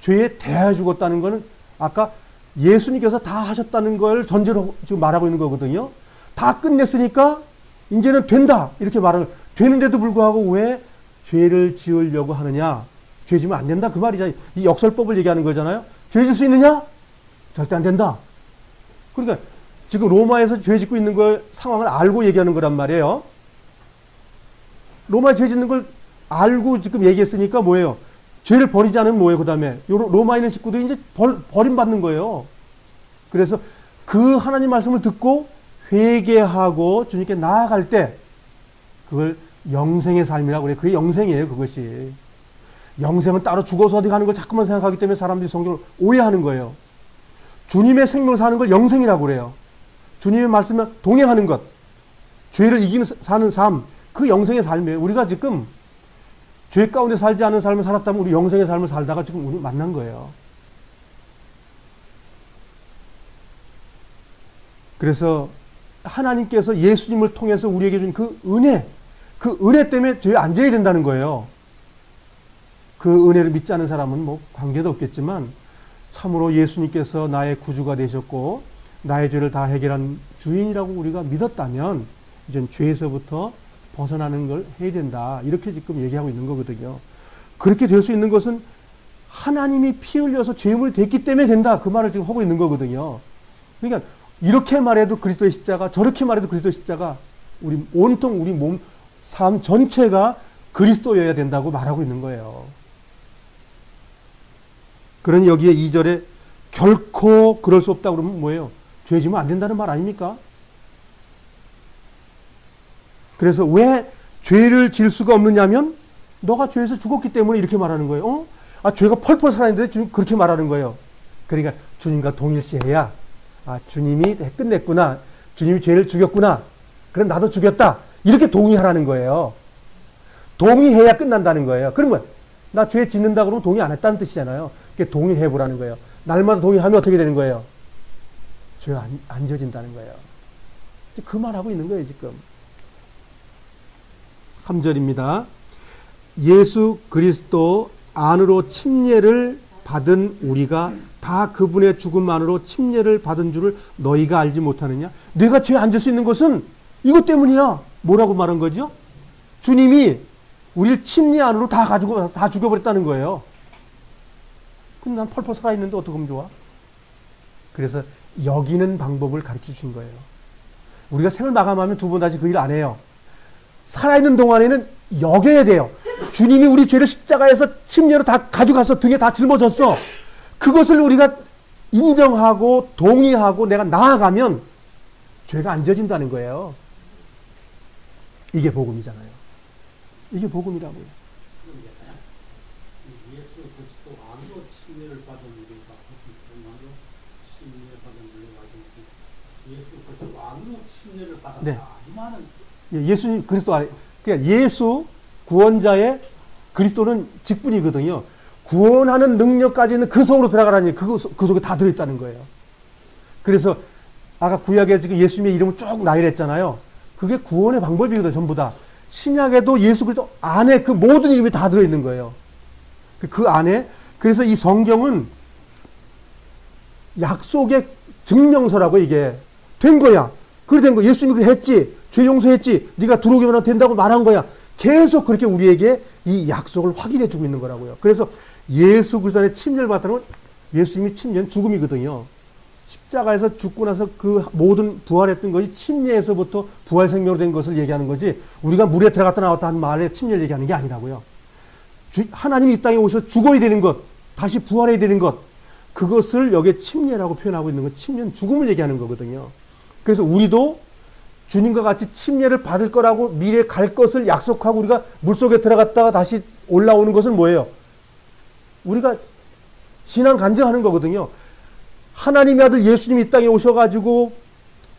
죄에 대하여 죽었다는 것은 아까 예수님께서 다 하셨다는 걸 전제로 지금 말하고 있는 거거든요. 다 끝냈으니까 이제는 된다 이렇게 말하는, 되는데도 불구하고 왜 죄를 지으려고 하느냐? 죄 지으면 안 된다 그 말이잖아요. 이 역설법을 얘기하는 거잖아요. 죄 지을 수 있느냐? 절대 안 된다. 그러니까 지금 로마에서 죄 짓고 있는 걸 상황을 알고 얘기하는 거란 말이에요. 로마에 죄 짓는 걸 알고 지금 얘기했으니까 뭐예요? 죄를 버리지 않으면 뭐예요? 그 다음에 로마에 있는 식구들이 이제 버림받는 거예요. 그래서 그 하나님 말씀을 듣고 회개하고 주님께 나아갈 때 그걸 영생의 삶이라고 그래요. 그게 영생이에요. 그것이. 영생은 따로 죽어서 어디 가는 걸 자꾸만 생각하기 때문에 사람들이 성경을 오해하는 거예요. 주님의 생명을 사는 걸 영생이라고 그래요. 주님의 말씀에 동행하는 것, 죄를 이기는 사는 삶, 그 영생의 삶이에요. 우리가 지금 죄 가운데 살지 않은 삶을 살았다면 우리 영생의 삶을 살다가 지금 우리 만난 거예요. 그래서 하나님께서 예수님을 통해서 우리에게 준 그 은혜 때문에 죄에 안 져야 된다는 거예요. 그 은혜를 믿지 않은 사람은 뭐 관계도 없겠지만 참으로 예수님께서 나의 구주가 되셨고 나의 죄를 다 해결한 주인이라고 우리가 믿었다면 이젠 죄에서부터 벗어나는 걸 해야 된다. 이렇게 지금 얘기하고 있는 거거든요. 그렇게 될 수 있는 것은 하나님이 피 흘려서 죄물이 됐기 때문에 된다. 그 말을 지금 하고 있는 거거든요. 그러니까 이렇게 말해도 그리스도의 십자가, 저렇게 말해도 그리스도의 십자가, 온통 우리 몸, 삶 전체가 그리스도여야 된다고 말하고 있는 거예요. 그러니 여기에 2절에 결코 그럴 수 없다 그러면 뭐예요? 죄 지으면 안 된다는 말 아닙니까? 그래서 왜 죄를 지을 수가 없느냐면 너가 죄에서 죽었기 때문에 이렇게 말하는 거예요. 죄가 펄펄 살아있는데 주님 그렇게 말하는 거예요. 그러니까 주님과 동일시해야 주님이 끝냈구나. 주님이 죄를 죽였구나. 그럼 나도 죽였다. 이렇게 동의하라는 거예요. 동의해야 끝난다는 거예요. 그러면 나 죄 짓는다 그러면 동의 안 했다는 뜻이잖아요. 그게 동의해보라는 거예요. 날마다 동의하면 어떻게 되는 거예요? 죄가 안 져진다는 거예요. 그 말하고 있는 거예요, 지금. 3절입니다. 예수 그리스도 안으로 침례를 받은 우리가 다 그분의 죽음 안으로 침례를 받은 줄을 너희가 알지 못하느냐? 내가 죄 안 질 수 있는 것은 이것 때문이야. 뭐라고 말한 거죠? 주님이 우리를 침례 안으로 다 죽여버렸다는 거예요. 그럼 난 펄펄 살아있는데 어떻게 하면 좋아? 그래서 여기는 방법을 가르쳐 주신 거예요. 우리가 생을 마감하면 두 번 다시 그 일 안 해요. 살아있는 동안에는 여겨야 돼요. 주님이 우리 죄를 십자가에서 침례로 다 가져가서 등에 다 짊어졌어. 그것을 우리가 인정하고 동의하고 내가 나아가면 죄가 안 져진다는 거예요. 이게 복음이잖아요. 이게 복음이라고요. 예수 그리스도 안으로 침례를 받은 우리가 예수 그리스도 안으로 침례를 받았다. 네. 이 말은 예수님 그리스도 안에, 그러니까 예수 구원자의 그리스도는 직분이거든요. 구원하는 능력까지는 그 속으로 들어가라니 그 속에 다 들어있다는 거예요. 그래서 아까 구약에 지금 예수님의 이름을 쭉 나열했잖아요. 그게 구원의 방법이거든요. 전부 다. 신약에도 예수 그리스도 안에 그 모든 이름이 다 들어있는 거예요. 그 안에. 그래서 이 성경은 약속의 증명서라고 이게 된 거야. 그래 된 거. 예수님이 그래 했지. 죄 용서했지. 네가 들어오기만 하면 된다고 말한 거야. 계속 그렇게 우리에게 이 약속을 확인해 주고 있는 거라고요. 그래서 예수 그리스도 안에 침례를 받다는 건 예수님이 침례는 죽음이거든요. 십자가에서 죽고 나서 그 모든 부활했던 것이 침례에서부터 부활 생명으로 된 것을 얘기하는 거지 우리가 물에 들어갔다 나왔다 하는 말에 침례를 얘기하는 게 아니라고요. 하나님이 이 땅에 오셔서 죽어야 되는 것, 다시 부활해야 되는 것, 그것을 여기에 침례라고 표현하고 있는 건 침례는 죽음을 얘기하는 거거든요. 그래서 우리도 주님과 같이 침례를 받을 거라고 미래에 갈 것을 약속하고 우리가 물속에 들어갔다가 다시 올라오는 것은 뭐예요? 우리가 신앙 간증하는 거거든요. 하나님의 아들 예수님이 이 땅에 오셔가지고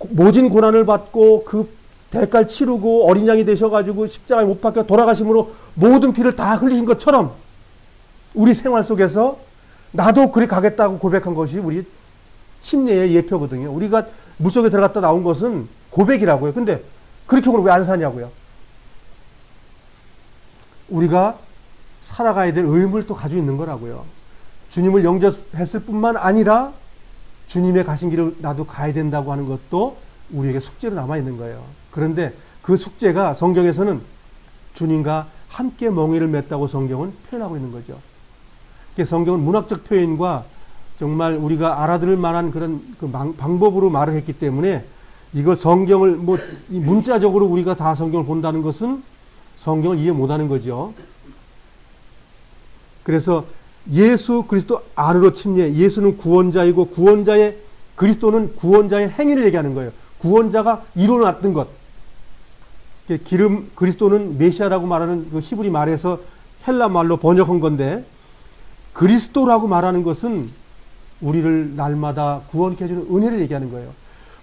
모진 고난을 받고 그 대가를 치르고 어린 양이 되셔가지고 십자가에 못 박혀 돌아가심으로 모든 피를 다 흘리신 것처럼 우리 생활 속에서 나도 그리 가겠다고 고백한 것이 우리 침례의 예표거든요. 우리가 물속에 들어갔다 나온 것은 고백이라고요. 근데 그렇게 왜 안 사냐고요. 우리가 살아가야 될 의무를 또 가지고 있는 거라고요. 주님을 영접했을 뿐만 아니라 주님의 가신 길을 나도 가야 된다고 하는 것도 우리에게 숙제로 남아있는 거예요. 그런데 그 숙제가 성경에서는 주님과 함께 멍에를 맸다고 성경은 표현하고 있는 거죠. 성경은 문학적 표현과 정말 우리가 알아들을 만한 그런 그 방법으로 말을 했기 때문에 이걸 성경을 이 문자적으로 우리가 다 성경을 본다는 것은 성경을 이해 못하는 거죠. 그래서 예수 그리스도 안으로 침례, 예수는 구원자이고 구원자의 그리스도는 구원자의 행위를 얘기하는 거예요. 구원자가 이루어놨던 것. 기름 그리스도는 메시아라고 말하는 그 히브리 말에서 헬라 말로 번역한 건데 그리스도라고 말하는 것은 우리를 날마다 구원케 해주는 은혜를 얘기하는 거예요.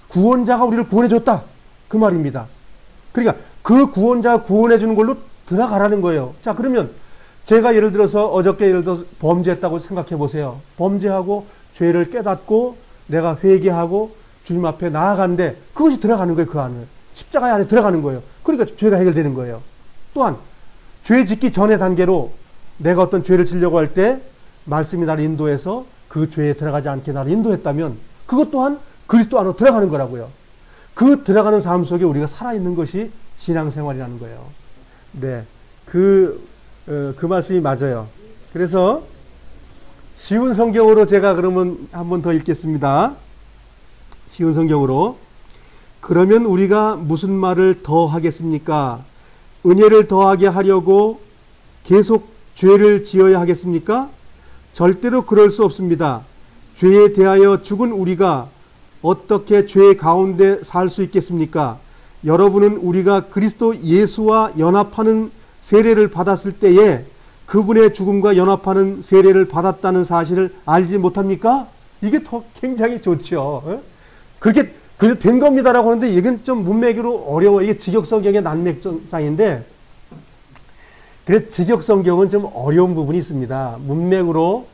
구원자가 우리를 구원해줬다. 그 말입니다. 그러니까 그 구원자가 구원해주는 걸로 들어가라는 거예요. 자, 그러면 제가 예를 들어서 어저께 예를 들어서 범죄했다고 생각해 보세요. 범죄하고 죄를 깨닫고 내가 회개하고 주님 앞에 나아간데 그것이 들어가는 거예요. 그 안에. 십자가 안에 들어가는 거예요. 그러니까 죄가 해결되는 거예요. 또한 죄 짓기 전의 단계로 내가 어떤 죄를 지려고 할 때 말씀이 나를 인도해서 그 죄에 들어가지 않게 나를 인도했다면 그것 또한 그리스도 안으로 들어가는 거라고요. 그 들어가는 삶 속에 우리가 살아있는 것이 신앙생활이라는 거예요. 네. 그 말씀이 맞아요. 그래서 쉬운 성경으로 제가 그러면 한 번 더 읽겠습니다. 쉬운 성경으로. 그러면 우리가 무슨 말을 더 하겠습니까? 은혜를 더하게 하려고 계속 죄를 지어야 하겠습니까? 절대로 그럴 수 없습니다. 죄에 대하여 죽은 우리가 어떻게 죄 가운데 살 수 있겠습니까? 여러분은 우리가 그리스도 예수와 연합하는 세례를 받았을 때에 그분의 죽음과 연합하는 세례를 받았다는 사실을 알지 못합니까? 이게 더 굉장히 좋죠. 그렇게 된 겁니다라고 하는데 이건 좀 문맥으로 어려워. 이게 직역성경의 난맥상인데 그래서 직역성경은 좀 어려운 부분이 있습니다. 문맥으로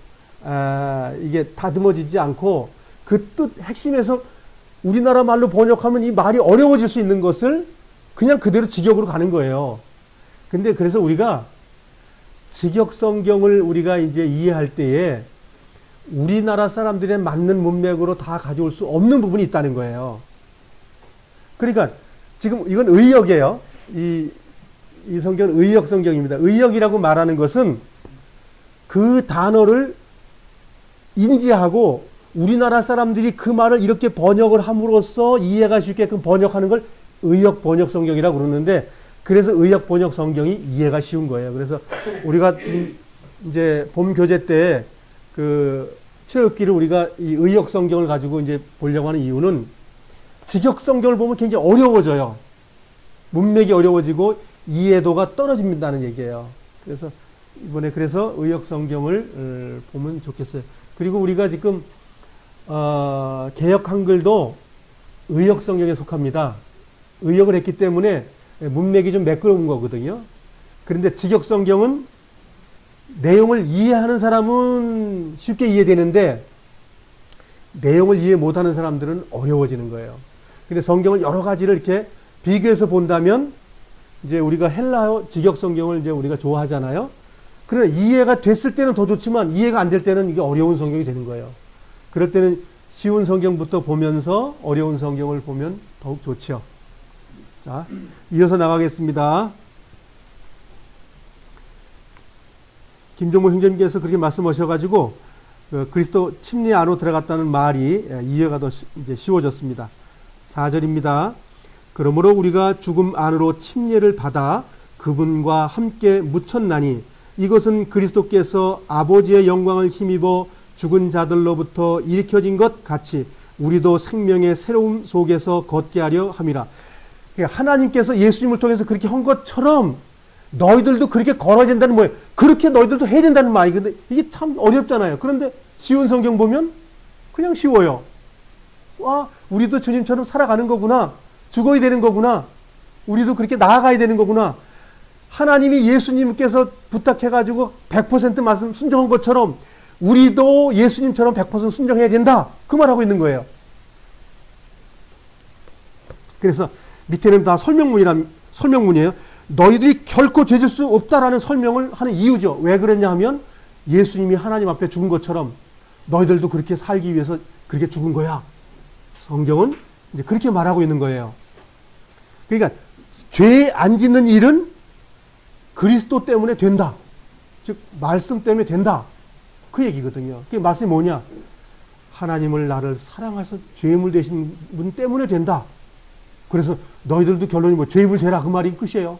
이게 다듬어지지 않고 그 뜻 핵심에서 우리나라 말로 번역하면 이 말이 어려워질 수 있는 것을 그냥 그대로 직역으로 가는 거예요. 근데 그래서 우리가 직역성경을 우리가 이제 이해할 때에 우리나라 사람들의 맞는 문맥으로 다 가져올 수 없는 부분이 있다는 거예요. 그러니까 지금 이건 의역이에요. 이 성경은 의역 성경입니다. 의역이라고 말하는 것은 그 단어를 인지하고 우리나라 사람들이 그 말을 이렇게 번역을 함으로써 이해가 쉽게끔 번역하는 걸 의역 번역 성경이라고 그러는데 그래서 의역 번역 성경이 이해가 쉬운 거예요. 그래서 우리가 이제 봄 교재 때 그 체육기를 우리가 이 의역 성경을 가지고 이제 보려고 하는 이유는 직역 성경을 보면 굉장히 어려워져요. 문맥이 어려워지고 이해도가 떨어진다는 얘기예요. 그래서 이번에 그래서 의역 성경을 보면 좋겠어요. 그리고 우리가 지금 개역 한글도 의역 성경에 속합니다. 의역을 했기 때문에 문맥이 좀 매끄러운 거거든요. 그런데 직역 성경은 내용을 이해하는 사람은 쉽게 이해되는데 내용을 이해 못하는 사람들은 어려워지는 거예요. 근데 성경을 여러 가지를 이렇게 비교해서 본다면 이제 우리가 헬라어 직역 성경을 이제 우리가 좋아하잖아요. 그러나 이해가 됐을 때는 더 좋지만 이해가 안 될 때는 이게 어려운 성경이 되는 거예요. 그럴 때는 쉬운 성경부터 보면서 어려운 성경을 보면 더욱 좋죠. 자, 이어서 나가겠습니다. 김종모 형제님께서 그렇게 말씀하셔가지고 그리스도 침례 안으로 들어갔다는 말이 이해가 더 이제 쉬워졌습니다. 4절입니다. 그러므로 우리가 죽음 안으로 침례를 받아 그분과 함께 묻혔나니 이것은 그리스도께서 아버지의 영광을 힘입어 죽은 자들로부터 일으켜진 것 같이 우리도 생명의 새로움 속에서 걷게 하려 함이라. 하나님께서 예수님을 통해서 그렇게 한 것처럼 너희들도 그렇게 걸어야 된다는 뭐예요? 그렇게 너희들도 해야 된다는 말이. 근데 이게 참 어렵잖아요. 그런데 쉬운 성경 보면 그냥 쉬워요. 와, 우리도 주님처럼 살아가는 거구나. 죽어야 되는 거구나. 우리도 그렇게 나아가야 되는 거구나. 하나님이 예수님께서 부탁해가지고 100% 말씀 순종한 것처럼 우리도 예수님처럼 100% 순종해야 된다. 그 말하고 있는 거예요. 그래서 밑에는 다 설명문이에요. 너희들이 결코 죄질 수 없다라는 설명을 하는 이유죠. 왜 그랬냐 하면 예수님이 하나님 앞에 죽은 것처럼 너희들도 그렇게 살기 위해서 그렇게 죽은 거야. 성경은 이제 그렇게 말하고 있는 거예요. 그러니까 죄 안 짓는 일은 그리스도 때문에 된다. 즉 말씀 때문에 된다. 그 얘기거든요. 그 말씀이 뭐냐? 하나님을 나를 사랑하셔서 죄물 되신 분 때문에 된다. 그래서 너희들도 결론이 뭐 죄물 되라 그 말이 끝이에요.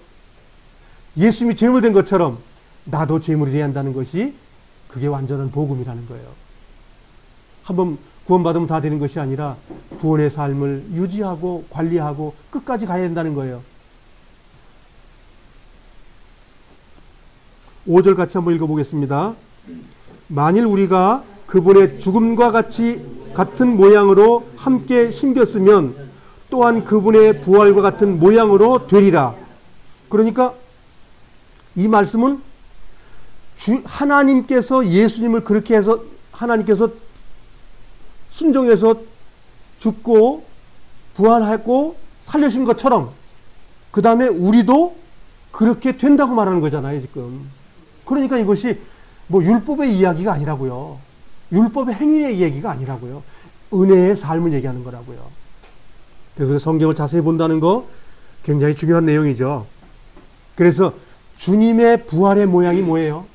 예수님이 죄물 된 것처럼 나도 죄물이 돼야 한다는 것이 그게 완전한 복음이라는 거예요. 한번 구원받으면 다 되는 것이 아니라 구원의 삶을 유지하고 관리하고 끝까지 가야 된다는 거예요. 5절 같이 한번 읽어보겠습니다. 만일 우리가 그분의 죽음과 같은 모양으로 함께 심겼으면 또한 그분의 부활과 같은 모양으로 되리라. 그러니까 이 말씀은 하나님께서 예수님을 그렇게 해서 하나님께서 순종해서 죽고 부활하고 살려신 것처럼 그 다음에 우리도 그렇게 된다고 말하는 거잖아요, 지금. 그러니까 이것이 뭐 율법의 이야기가 아니라고요. 율법의 행위의 얘기가 아니라고요. 은혜의 삶을 얘기하는 거라고요. 그래서 성경을 자세히 본다는 거 굉장히 중요한 내용이죠. 그래서 주님의 부활의 모양이 뭐예요?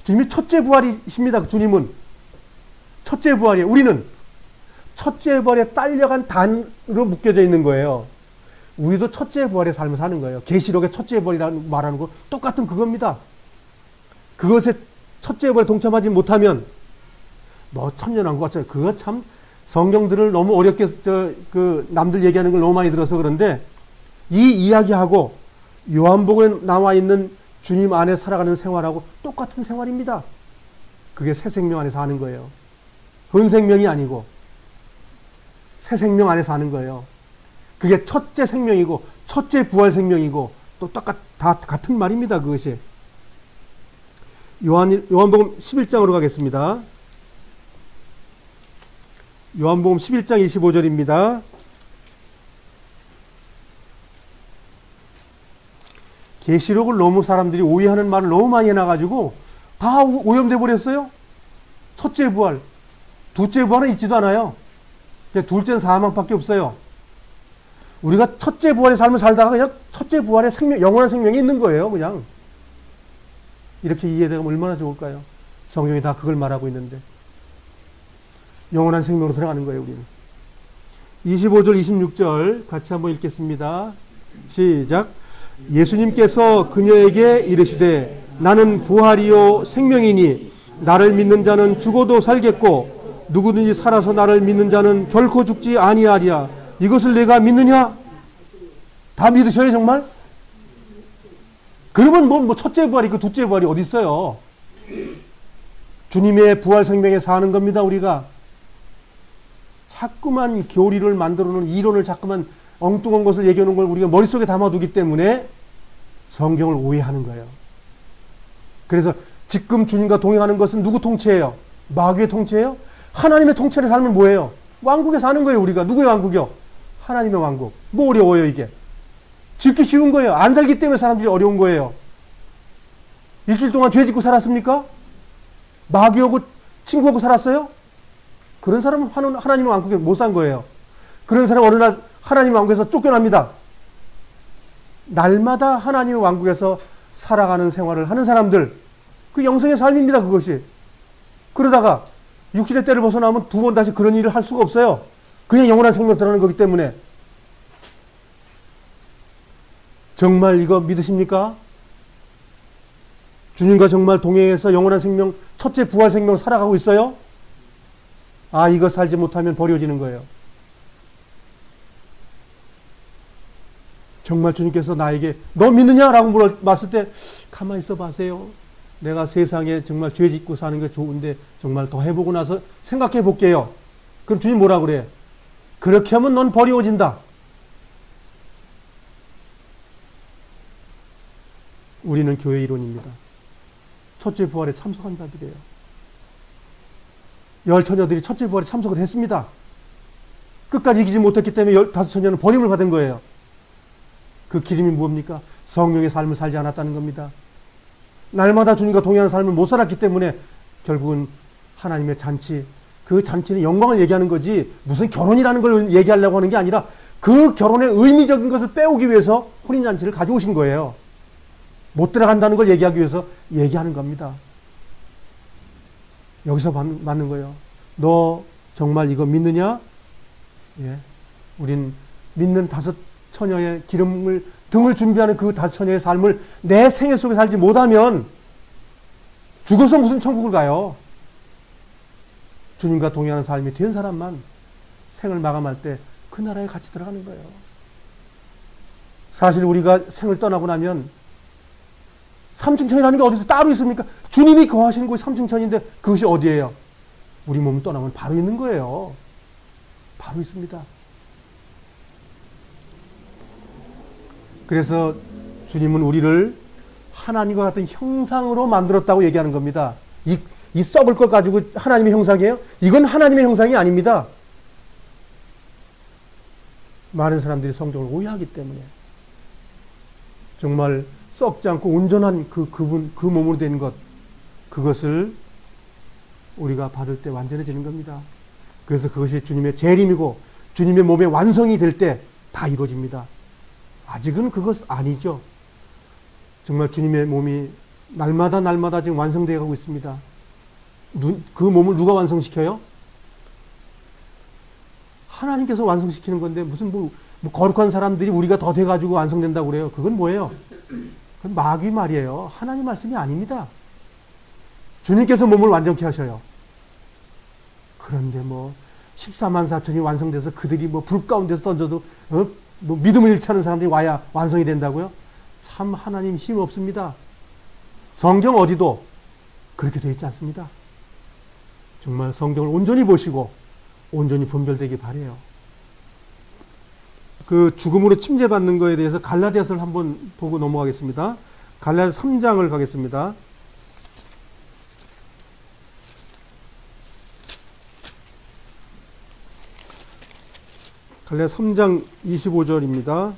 주님이 첫째 부활이십니다. 주님은 첫째 부활이에요. 우리는 첫째 부활에 딸려간 단으로 묶여져 있는 거예요. 우리도 첫째 부활의 삶을 사는 거예요. 계시록의 첫째 부활이라는 말하는 거 똑같은 그겁니다. 그것에 첫째 부활에 동참하지 못하면 뭐 천년왕국 같죠. 그거 참 성경들을 너무 어렵게 남들 얘기하는 걸 너무 많이 들어서 그런데 이 이야기하고 요한복음에 나와 있는 주님 안에 살아가는 생활하고 똑같은 생활입니다. 그게 새 생명 안에 사는 거예요. 현 생명이 아니고 새 생명 안에 사는 거예요. 그게 첫째 생명이고 첫째 부활 생명이고 또 다 같은 말입니다. 그것이. 요한복음 11장으로 가겠습니다. 요한복음 11장 25절입니다. 계시록을 너무 사람들이 오해하는 말을 너무 많이 해놔가지고 다 오염돼 버렸어요. 첫째 부활, 둘째 부활은 있지도 않아요. 그냥 둘째는 사망밖에 없어요. 우리가 첫째 부활의 삶을 살다가 그냥 첫째 부활의 생명, 영원한 생명이 있는 거예요. 그냥 이렇게 이해되면 얼마나 좋을까요? 성경이 다 그걸 말하고 있는데 영원한 생명으로 들어가는 거예요. 우리는 25절 26절 같이 한번 읽겠습니다. 시작. 예수님께서 그녀에게 이르시되 나는 부활이요 생명이니 나를 믿는 자는 죽어도 살겠고 누구든지 살아서 나를 믿는 자는 결코 죽지 아니하리라. 이것을 내가 믿느냐? 다 믿으셔요 정말? 그러면 뭐 첫째 부활이 있고 둘째 부활이 어디 있어요? 주님의 부활 생명에 사는 겁니다. 우리가 자꾸만 교리를 만들어 놓은 이론을 자꾸만 엉뚱한 것을 얘기해 놓은 걸 우리가 머릿속에 담아두기 때문에 성경을 오해하는 거예요. 그래서 지금 주님과 동행하는 것은 누구 통치예요? 마귀의 통치예요? 하나님의 통치를 살면 뭐예요? 왕국에 사는 거예요. 우리가 누구의 왕국이요? 하나님의 왕국. 뭐 어려워요 이게? 짓기 쉬운 거예요. 안 살기 때문에 사람들이 어려운 거예요. 일주일 동안 죄 짓고 살았습니까? 마귀하고 친구하고 살았어요? 그런 사람은 하나님의 왕국에 못 산 거예요. 그런 사람은 어느 날 하나님의 왕국에서 쫓겨납니다. 날마다 하나님의 왕국에서 살아가는 생활을 하는 사람들, 그 영생의 삶입니다. 그것이. 그러다가 육신의 때를 벗어나면 두 번 다시 그런 일을 할 수가 없어요. 그냥 영원한 생명 들어가는 거기 때문에. 정말 이거 믿으십니까? 주님과 정말 동행해서 영원한 생명, 첫째 부활 생명을 살아가고 있어요? 아, 이거 살지 못하면 버려지는 거예요. 정말 주님께서 나에게 너 믿느냐라고 물어봤을 때 가만히 있어 봐세요. 내가 세상에 정말 죄 짓고 사는 게 좋은데 정말 더 해보고 나서 생각해 볼게요. 그럼 주님 뭐라 그래요? 그렇게 하면 넌 버려진다. 우리는 교회 일원입니다. 첫째 부활에 참석한 자들이에요. 열 처녀들이 첫째 부활에 참석을 했습니다. 끝까지 이기지 못했기 때문에 다섯 처녀는 버림을 받은 거예요. 그 기름이 무엇입니까? 성령의 삶을 살지 않았다는 겁니다. 날마다 주님과 동행하는 삶을 못 살았기 때문에 결국은 하나님의 잔치, 그 잔치는 영광을 얘기하는 거지 무슨 결혼이라는 걸 얘기하려고 하는 게 아니라 그 결혼의 의미적인 것을 빼오기 위해서 혼인잔치를 가져오신 거예요. 못 들어간다는 걸 얘기하기 위해서 얘기하는 겁니다. 여기서 맞는 거예요. 너 정말 이거 믿느냐? 예. 우린 믿는 다섯 처녀의 기름을 등을 준비하는 그 다섯 처녀의 삶을 내 생애 속에 살지 못하면 죽어서 무슨 천국을 가요? 주님과 동행하는 삶이 된 사람만 생을 마감할 때 그 나라에 같이 들어가는 거예요. 사실 우리가 생을 떠나고 나면 삼층천이라는 게 어디서 따로 있습니까? 주님이 거하시는 곳이 삼층천인데 그것이 어디예요? 우리 몸을 떠나면 바로 있는 거예요. 바로 있습니다. 그래서 주님은 우리를 하나님과 같은 형상으로 만들었다고 얘기하는 겁니다. 이 썩을 것 가지고 하나님의 형상이에요? 이건 하나님의 형상이 아닙니다. 많은 사람들이 성경을 오해하기 때문에 정말 썩지 않고 온전한 그 몸으로 된 것, 그것을 우리가 받을 때 완전해지는 겁니다. 그래서 그것이 주님의 재림이고 주님의 몸의 완성이 될 때 다 이루어집니다. 아직은 그것 아니죠. 정말 주님의 몸이 날마다 지금 완성되어 가고 있습니다. 그 몸을 누가 완성시켜요? 하나님께서 완성시키는 건데 무슨 뭐 거룩한 사람들이 우리가 더 돼가지고 완성된다고 그래요. 그건 뭐예요? 그건 마귀 말이에요. 하나님 말씀이 아닙니다. 주님께서 몸을 완전케 하셔요. 그런데 14만 4천이 완성돼서 그들이 불 가운데서 던져도 믿음을 잃지 않은 사람들이 와야 완성이 된다고요? 참 하나님 힘 없습니다. 성경 어디도 그렇게 되어 있지 않습니다. 정말 성경을 온전히 보시고 온전히 분별되길 바라요. 그 죽음으로 침례받는 것에 대해서 갈라디아서를 한번 보고 넘어가겠습니다. 갈라디아서 3장을 가겠습니다. 갈라디아서 3장 25절입니다.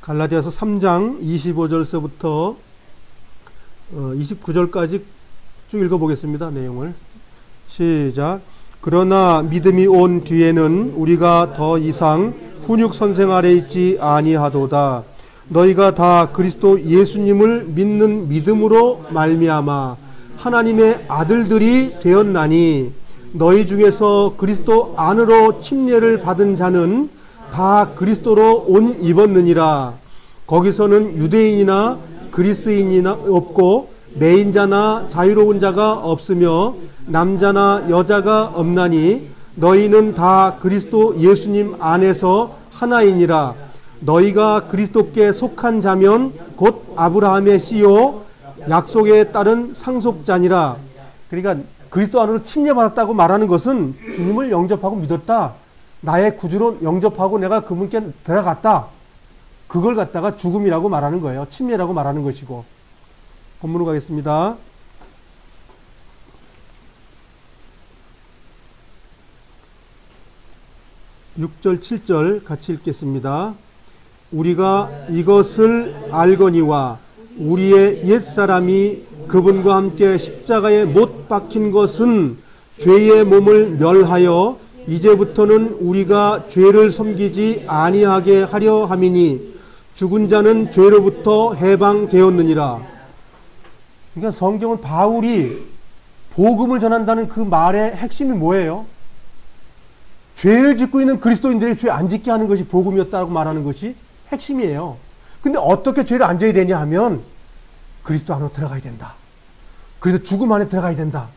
갈라디아서 3장 25절서부터 29절까지 쭉 읽어보겠습니다. 내용을. 시작. 그러나 믿음이 온 뒤에는 우리가 더 이상 훈육 선생 아래 있지 아니하도다. 너희가 다 그리스도 예수님을 믿는 믿음으로 말미암아 하나님의 아들들이 되었나니 너희 중에서 그리스도 안으로 침례를 받은 자는 다 그리스도로 옷 입었느니라. 거기서는 유대인이나 그리스인이나 없고 내인자나 자유로운 자가 없으며 남자나 여자가 없나니 너희는 다 그리스도 예수님 안에서 하나이니라. 너희가 그리스도께 속한 자면 곧 아브라함의 씨요 약속에 따른 상속자니라. 그러니까 그리스도 안으로 침례받았다고 말하는 것은 주님을 영접하고 믿었다. 나의 구주로 영접하고 내가 그분께 들어갔다. 그걸 갖다가 죽음이라고 말하는 거예요. 침례라고 말하는 것이고. 본문으로 가겠습니다. 6절, 7절 같이 읽겠습니다. 우리가 이것을 알거니와 우리의 옛사람이 그분과 함께 십자가에 못 박힌 것은 죄의 몸을 멸하여 이제부터는 우리가 죄를 섬기지 아니하게 하려 함이니 죽은 자는 죄로부터 해방되었느니라. 그러니까 성경은 바울이 복음을 전한다는 그 말의 핵심이 뭐예요? 죄를 짓고 있는 그리스도인들이 죄 안 짓게 하는 것이 복음이었다고 말하는 것이 핵심이에요. 근데 어떻게 죄를 안 져야 되냐 하면 그리스도 안으로 들어가야 된다. 그래서 죽음 안에 들어가야 된다.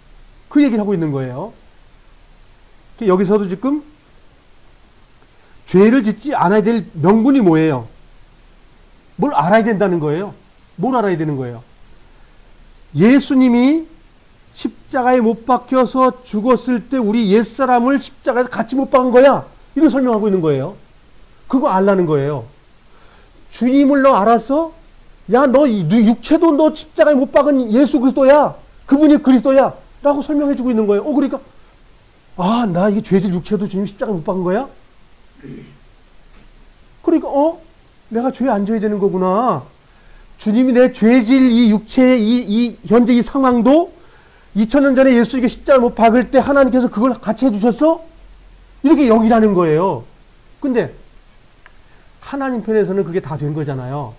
그 얘기를 하고 있는 거예요. 여기서도 지금 죄를 짓지 않아야 될 명분이 뭐예요? 뭘 알아야 된다는 거예요. 뭘 알아야 되는 거예요? 예수님이 십자가에 못 박혀서 죽었을 때 우리 옛사람을 십자가에서 같이 못 박은 거야. 이거 설명하고 있는 거예요. 그거 알라는 거예요. 주님을 너 알아서 야, 너 육체도 너 십자가에 못 박은 예수 그리스도야. 그분이 그리스도야. 라고 설명해 주고 있는 거예요. 그러니까 아, 나 이게 죄질 육체도 주님 십자가에 못 박은 거야? 그러니까 내가 죄 안 져야 되는 거구나. 주님이 내 죄질 이 육체의 이 현재 이 상황도 2000년 전에 예수님께 십자가를 못 박을 때 하나님께서 그걸 같이 해주셨어? 이렇게 여기라는 거예요. 근데 하나님 편에서는 그게 다 된 거잖아요.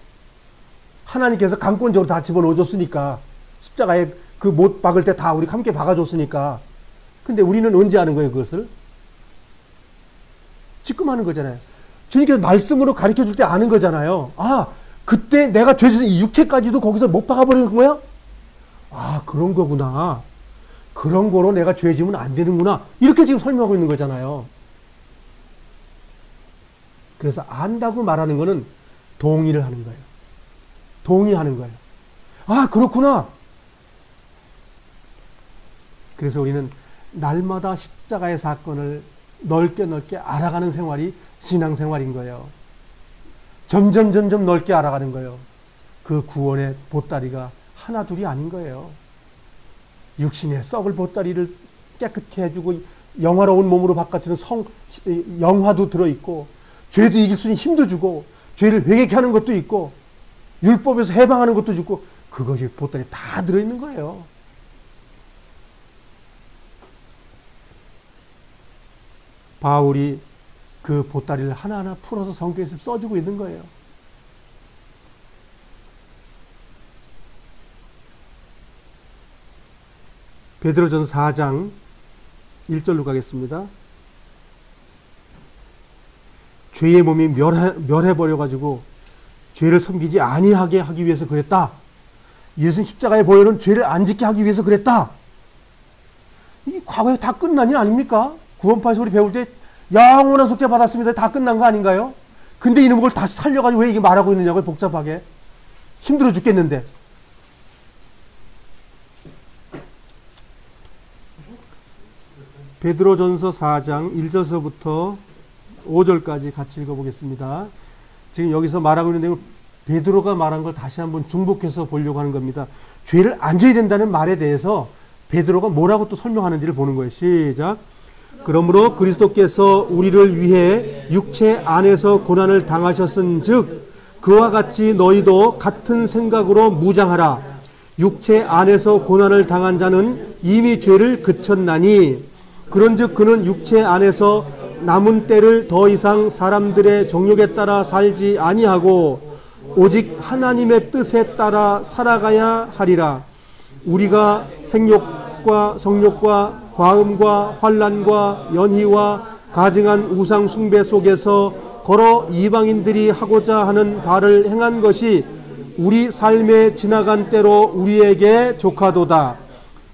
하나님께서 강권적으로 다 집어넣어줬으니까 십자가에 그 못 박을 때 다 우리 함께 박아줬으니까. 근데 우리는 언제 하는 거예요, 그것을? 지금 하는 거잖아요. 주님께서 말씀으로 가르쳐 줄 때 아는 거잖아요. 아, 그때 내가 죄짓은 이 육체까지도 거기서 못 박아버리는 거야? 아, 그런 거구나. 그런 거로 내가 죄 지으면 안 되는구나. 이렇게 지금 설명하고 있는 거잖아요. 그래서 안다고 말하는 거는 동의를 하는 거예요. 동의하는 거예요. 아, 그렇구나. 그래서 우리는 날마다 십자가의 사건을 넓게 알아가는 생활이 신앙생활인 거예요. 점점 넓게 알아가는 거예요. 그 구원의 보따리가 하나 둘이 아닌 거예요. 육신의 썩을 보따리를 깨끗게 해주고 영화로운 몸으로 바꿔주는 영화도 들어있고, 죄도 이길 수 있는 힘도 주고, 죄를 회개케 하는 것도 있고, 율법에서 해방하는 것도 있고, 그것이 보따리 다 들어있는 거예요. 바울이 그 보따리를 하나하나 풀어서 성경에서 써주고 있는 거예요. 베드로전서 4장 1절로 가겠습니다. 죄의 몸이 멸해버려가지고 죄를 섬기지 아니하게 하기 위해서 그랬다. 예수님 십자가에 보여는 죄를 안 짓게 하기 위해서 그랬다. 이게 과거에 다 끝난 일 아닙니까? 구원파에서 우리 배울 때 영원한 속죄 받았습니다. 다 끝난 거 아닌가요? 근데 이놈을 다시 살려가지고 왜 이게 말하고 있느냐고요, 복잡하게. 힘들어 죽겠는데. 베드로전서 4장 1절서부터 5절까지 같이 읽어보겠습니다. 지금 여기서 말하고 있는 내용, 베드로가 말한 걸 다시 한번 중복해서 보려고 하는 겁니다. 죄를 안 져야 된다는 말에 대해서 베드로가 뭐라고 또 설명하는지를 보는 거예요. 시작. 그러므로 그리스도께서 우리를 위해 육체 안에서 고난을 당하셨은즉 그와 같이 너희도 같은 생각으로 무장하라. 육체 안에서 고난을 당한 자는 이미 죄를 그쳤나니 그런즉 그는 육체 안에서 남은 때를 더 이상 사람들의 정욕에 따라 살지 아니하고 오직 하나님의 뜻에 따라 살아가야 하리라. 우리가 생욕과 성욕과 과음과 환난과 연희와 가증한 우상 숭배 속에서 걸어 이방인들이 하고자 하는 바를 행한 것이 우리 삶에 지나간 때로 우리에게 조카도다.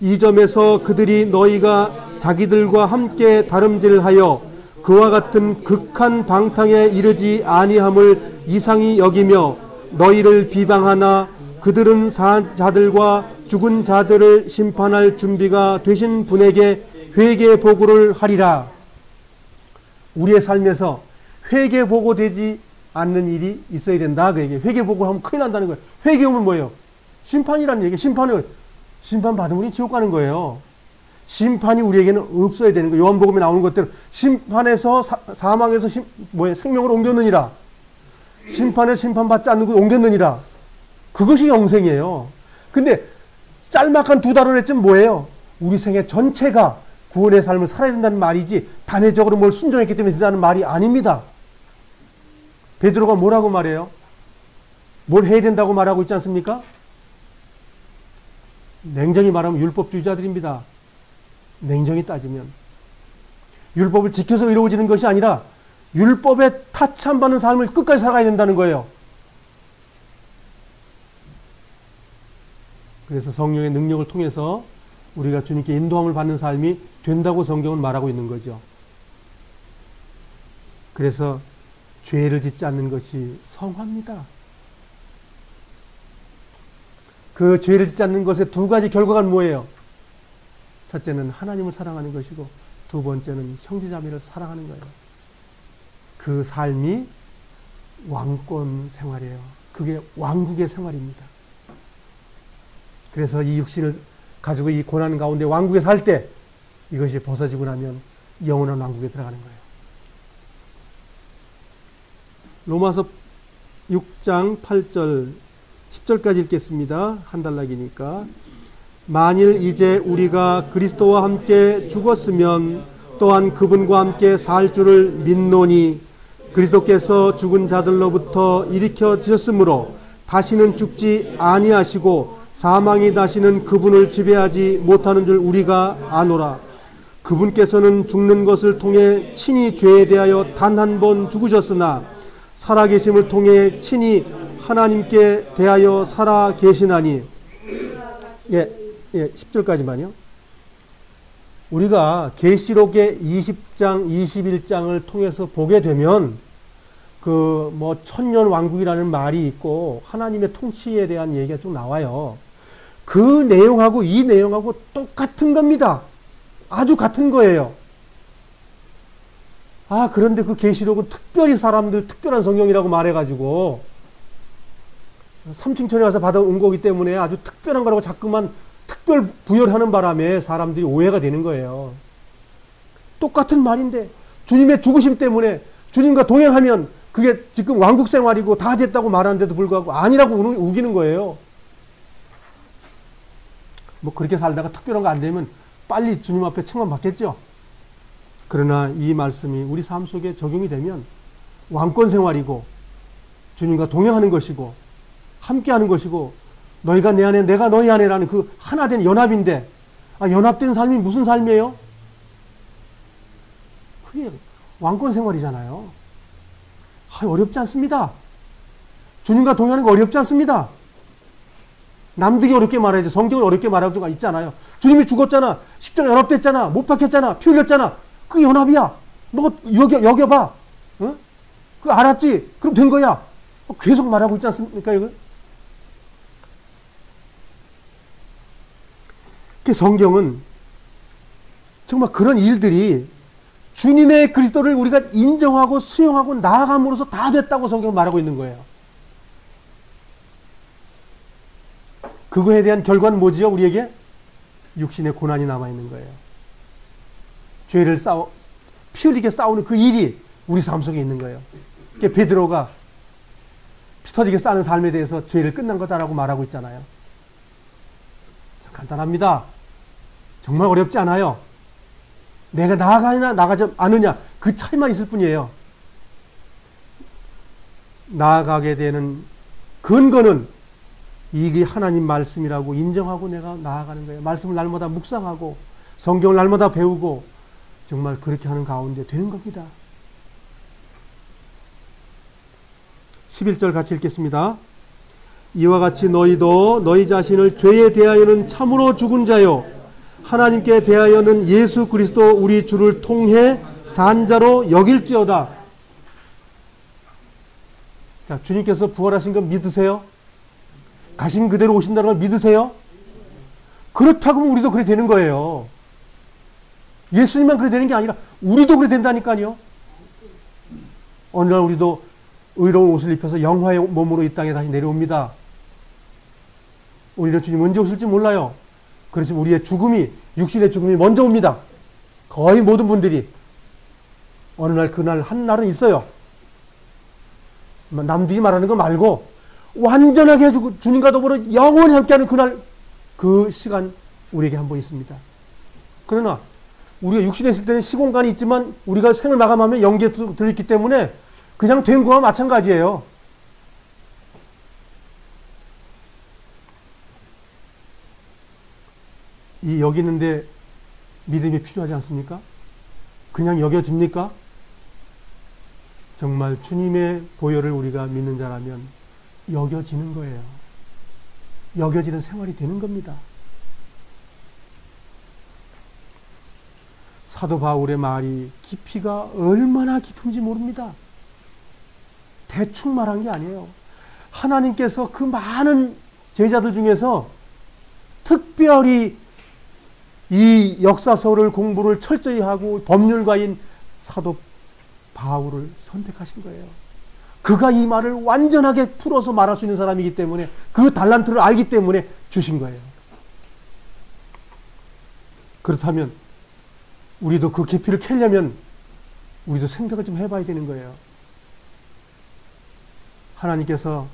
이 점에서 그들이 너희가 자기들과 함께 다름질하여 그와 같은 극한 방탕에 이르지 아니함을 이상히 여기며 너희를 비방하나 그들은 산 자들과 죽은 자들을 심판할 준비가 되신 분에게 회개 보고를 하리라. 우리의 삶에서 회개 보고되지 않는 일이 있어야 된다. 그 얘기. 회개 보고를 하면 큰일 난다는 거예요. 회개 오면 뭐예요? 심판이라는 얘기. 심판 받으면 우리 지옥 가는 거예요. 심판이 우리에게는 없어야 되는 거예요. 요한복음에 나오는 것대로 심판에서 사망에서 생명으로 옮겼느니라. 심판에 심판받지 않는 곳 옮겼느니라. 그것이 영생이에요. 근데 짤막한 2달을 했지만 뭐예요? 우리 생애 전체가 구원의 삶을 살아야 된다는 말이지 단회적으로 뭘 순종했기 때문에 된다는 말이 아닙니다. 베드로가 뭐라고 말해요? 뭘 해야 된다고 말하고 있지 않습니까? 냉정히 말하면 율법주의자들입니다. 냉정히 따지면 율법을 지켜서 의로워지는 것이 아니라 율법에 타치함받는 삶을 끝까지 살아가야 된다는 거예요. 그래서 성령의 능력을 통해서 우리가 주님께 인도함을 받는 삶이 된다고 성경은 말하고 있는 거죠. 그래서 죄를 짓지 않는 것이 성화입니다. 그 죄를 짓지 않는 것의 2가지 결과가 뭐예요? 첫째는 하나님을 사랑하는 것이고 2번째는 형제자매를 사랑하는 거예요. 그 삶이 왕권 생활이에요. 그게 왕국의 생활입니다. 그래서 이 육신을 가지고 이 고난 가운데 왕국에 살 때 이것이 벗어지고 나면 영원한 왕국에 들어가는 거예요. 로마서 6장 8절 10절까지 읽겠습니다. 한 단락이니까. 만일 이제 우리가 그리스도와 함께 죽었으면 또한 그분과 함께 살 줄을 믿노니 그리스도께서 죽은 자들로부터 일으켜지셨으므로 다시는 죽지 아니하시고 사망이 다시는 그분을 지배하지 못하는 줄 우리가 아노라. 그분께서는 죽는 것을 통해 친히 죄에 대하여 단 한 번 죽으셨으나 살아계심을 통해 친히 하나님께 대하여 살아계시나니. 10절까지만요. 우리가 계시록의 20장, 21장을 통해서 보게 되면 천년 왕국이라는 말이 있고 하나님의 통치에 대한 얘기가 쭉 나와요. 그 내용하고 이 내용하고 똑같은 겁니다. 아주 같은 거예요. 그런데 그 계시록은 특별히 사람들 특별한 성경이라고 말해가지고 3층천에 가서 받아온 거기 때문에 아주 특별한 거라고 자꾸만 특별 부여를 하는 바람에 사람들이 오해가 되는 거예요. 똑같은 말인데 주님의 죽으심 때문에 주님과 동행하면 그게 지금 왕국 생활이고 다 됐다고 말하는데도 불구하고 아니라고 우기는 거예요. 그렇게 살다가 특별한 거 안 되면 빨리 주님 앞에 책만 받겠죠. 그러나 이 말씀이 우리 삶 속에 적용이 되면 왕권 생활이고 주님과 동행하는 것이고 함께하는 것이고 너희가 내 안에 내가 너희 안에라는 그 하나된 연합인데 연합된 삶이 무슨 삶이에요? 그게 왕권 생활이잖아요. 어렵지 않습니다. 주님과 동행하는 거 어렵지 않습니다. 남들이 어렵게 말해야지 성경을 어렵게 말하는 경우가 있잖아요. 주님이 죽었잖아. 십자가 연합됐잖아. 못 박혔잖아. 피 흘렸잖아. 그게 연합이야. 너 여겨봐. 어? 그거 알았지? 그럼 된 거야. 계속 말하고 있지 않습니까? 이거? 성경은 정말 그런 일들이 주님의 그리스도를 우리가 인정하고 수용하고 나아감으로써 다 됐다고 성경은 말하고 있는 거예요. 그거에 대한 결과는 뭐지요? 우리에게 육신의 고난이 남아있는 거예요. 죄를 피 흘리게 싸우는 그 일이 우리 삶 속에 있는 거예요. 베드로가 피 터지게 싸는 삶에 대해서 죄를 끝난 거다라고 말하고 있잖아요. 참 간단합니다. 정말 어렵지 않아요. 내가 나아가냐 나가지 않느냐 그 차이만 있을 뿐이에요. 나아가게 되는 근거는 이게 하나님 말씀이라고 인정하고 내가 나아가는 거예요. 말씀을 날마다 묵상하고 성경을 날마다 배우고 정말 그렇게 하는 가운데 되는 겁니다. 11절 같이 읽겠습니다. 이와 같이 너희도 너희 자신을 죄에 대하여는 참으로 죽은 자요 하나님께 대하여는 예수 그리스도 우리 주를 통해 산 자로 여길지어다. 자, 주님께서 부활하신 거 믿으세요? 가신 그대로 오신다는 걸 믿으세요? 그렇다고 하면 우리도 그래 되는 거예요. 예수님만 그래 되는 게 아니라 우리도 그래 된다니까요. 어느 날 우리도 의로운 옷을 입혀서 영화의 몸으로 이 땅에 다시 내려옵니다. 우리는 주님 언제 오실지 몰라요. 그렇지 우리의 죽음이, 육신의 죽음이 먼저 옵니다. 거의 모든 분들이. 어느 날 그날 한 날은 있어요. 남들이 말하는 거 말고 완전하게 주님과 더불어 영원히 함께하는 그날, 그 시간 우리에게 한 번 있습니다. 그러나 우리가 육신에 있을 때는 시공간이 있지만 우리가 생을 마감하면 영계에 들어있기 때문에 그냥 된 거와 마찬가지예요. 이 여기는데 믿음이 필요하지 않습니까? 그냥 여겨집니까? 정말 주님의 보혈을 우리가 믿는 자라면 여겨지는 거예요. 여겨지는 생활이 되는 겁니다. 사도 바울의 말이 깊이가 얼마나 깊은지 모릅니다. 대충 말한 게 아니에요. 하나님께서 그 많은 제자들 중에서 특별히 이 역사서를 공부를 철저히 하고 법률가인 사도 바울을 선택하신 거예요. 그가 이 말을 완전하게 풀어서 말할 수 있는 사람이기 때문에, 그 달란트를 알기 때문에 주신 거예요. 그렇다면 우리도 그 깊이를 캐려면 우리도 생각을 좀 해봐야 되는 거예요. 하나님께서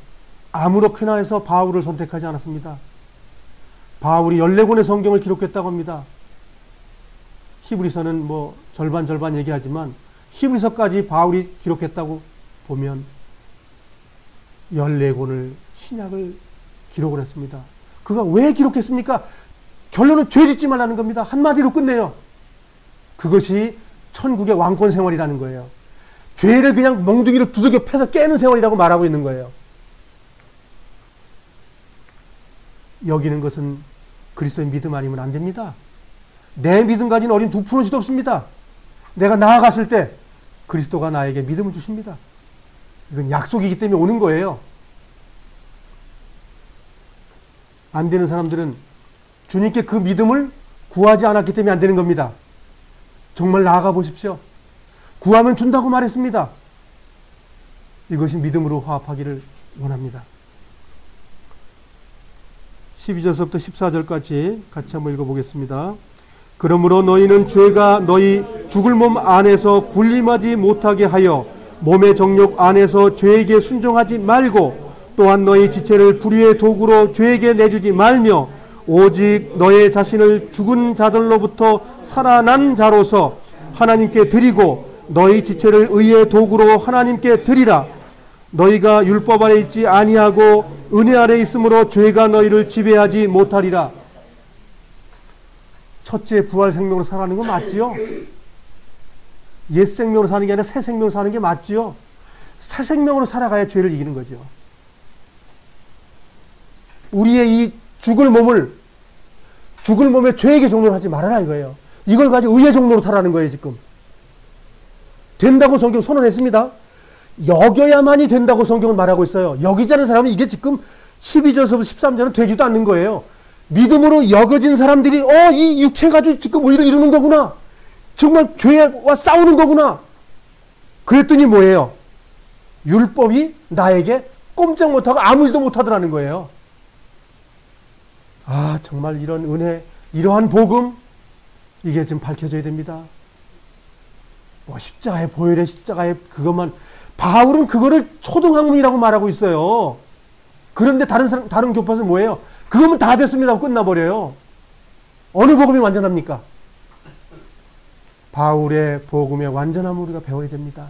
아무렇게나 해서 바울을 선택하지 않았습니다. 바울이 14권의 성경을 기록했다고 합니다. 히브리서는 뭐 절반 얘기하지만 히브리서까지 바울이 기록했다고 보면 14권을 신약을 기록을 했습니다. 그가 왜 기록했습니까? 결론은 죄 짓지 말라는 겁니다. 한마디로 끝내요. 그것이 천국의 왕권 생활이라는 거예요. 죄를 그냥 멍둥이를 두들겨 패서 깨는 생활이라고 말하고 있는 거예요. 여기는 것은 그리스도의 믿음 아니면 안 됩니다. 내 믿음 가진 어린 2%도 없습니다. 내가 나아갔을 때 그리스도가 나에게 믿음을 주십니다. 이건 약속이기 때문에 오는 거예요. 안 되는 사람들은 주님께 그 믿음을 구하지 않았기 때문에 안 되는 겁니다. 정말 나아가 보십시오. 구하면 준다고 말했습니다. 이것이 믿음으로 화합하기를 원합니다. 12절부터 14절까지 같이 한번 읽어보겠습니다. 그러므로 너희는 죄가 너희 죽을 몸 안에서 군림하지 못하게 하여 몸의 정욕 안에서 죄에게 순종하지 말고, 또한 너희 지체를 불의의 도구로 죄에게 내주지 말며, 오직 너의 자신을 죽은 자들로부터 살아난 자로서 하나님께 드리고 너희 지체를 의의 도구로 하나님께 드리라. 너희가 율법 아래 있지 아니하고 은혜 아래 있으므로 죄가 너희를 지배하지 못하리라. 첫째, 부활 생명으로 살아가는 건 맞지요? 옛 생명으로 사는 게 아니라 새 생명으로 사는 게 맞지요? 새 생명으로 살아가야 죄를 이기는 거죠. 우리의 이 죽을 몸의 죄에게 종로를 하지 말아라 이거예요. 이걸 가지고 의의 종로로 타라는 거예요. 지금 된다고 성경 선언했습니다. 여겨야만이 된다고 성경은 말하고 있어요. 여기지 않은 사람은 이게 지금 12절에서 13절은 되지도 않는 거예요. 믿음으로 여겨진 사람들이 이 육체 가지고 지금 의를 이루는 거구나, 정말 죄와 싸우는 거구나, 그랬더니 뭐예요? 율법이 나에게 꼼짝 못하고 아무 일도 못하더라는 거예요. 아, 정말 이런 은혜, 이러한 복음, 이게 좀 밝혀져야 됩니다. 십자가의 보혈의 십자가의 그것만, 바울은 그거를 초등학문이라고 말하고 있어요. 그런데 다른 교파서는 뭐예요? 그거면 다 됐습니다 하고 끝나버려요. 어느 복음이 완전합니까? 바울의 복음의 완전함을 우리가 배워야 됩니다.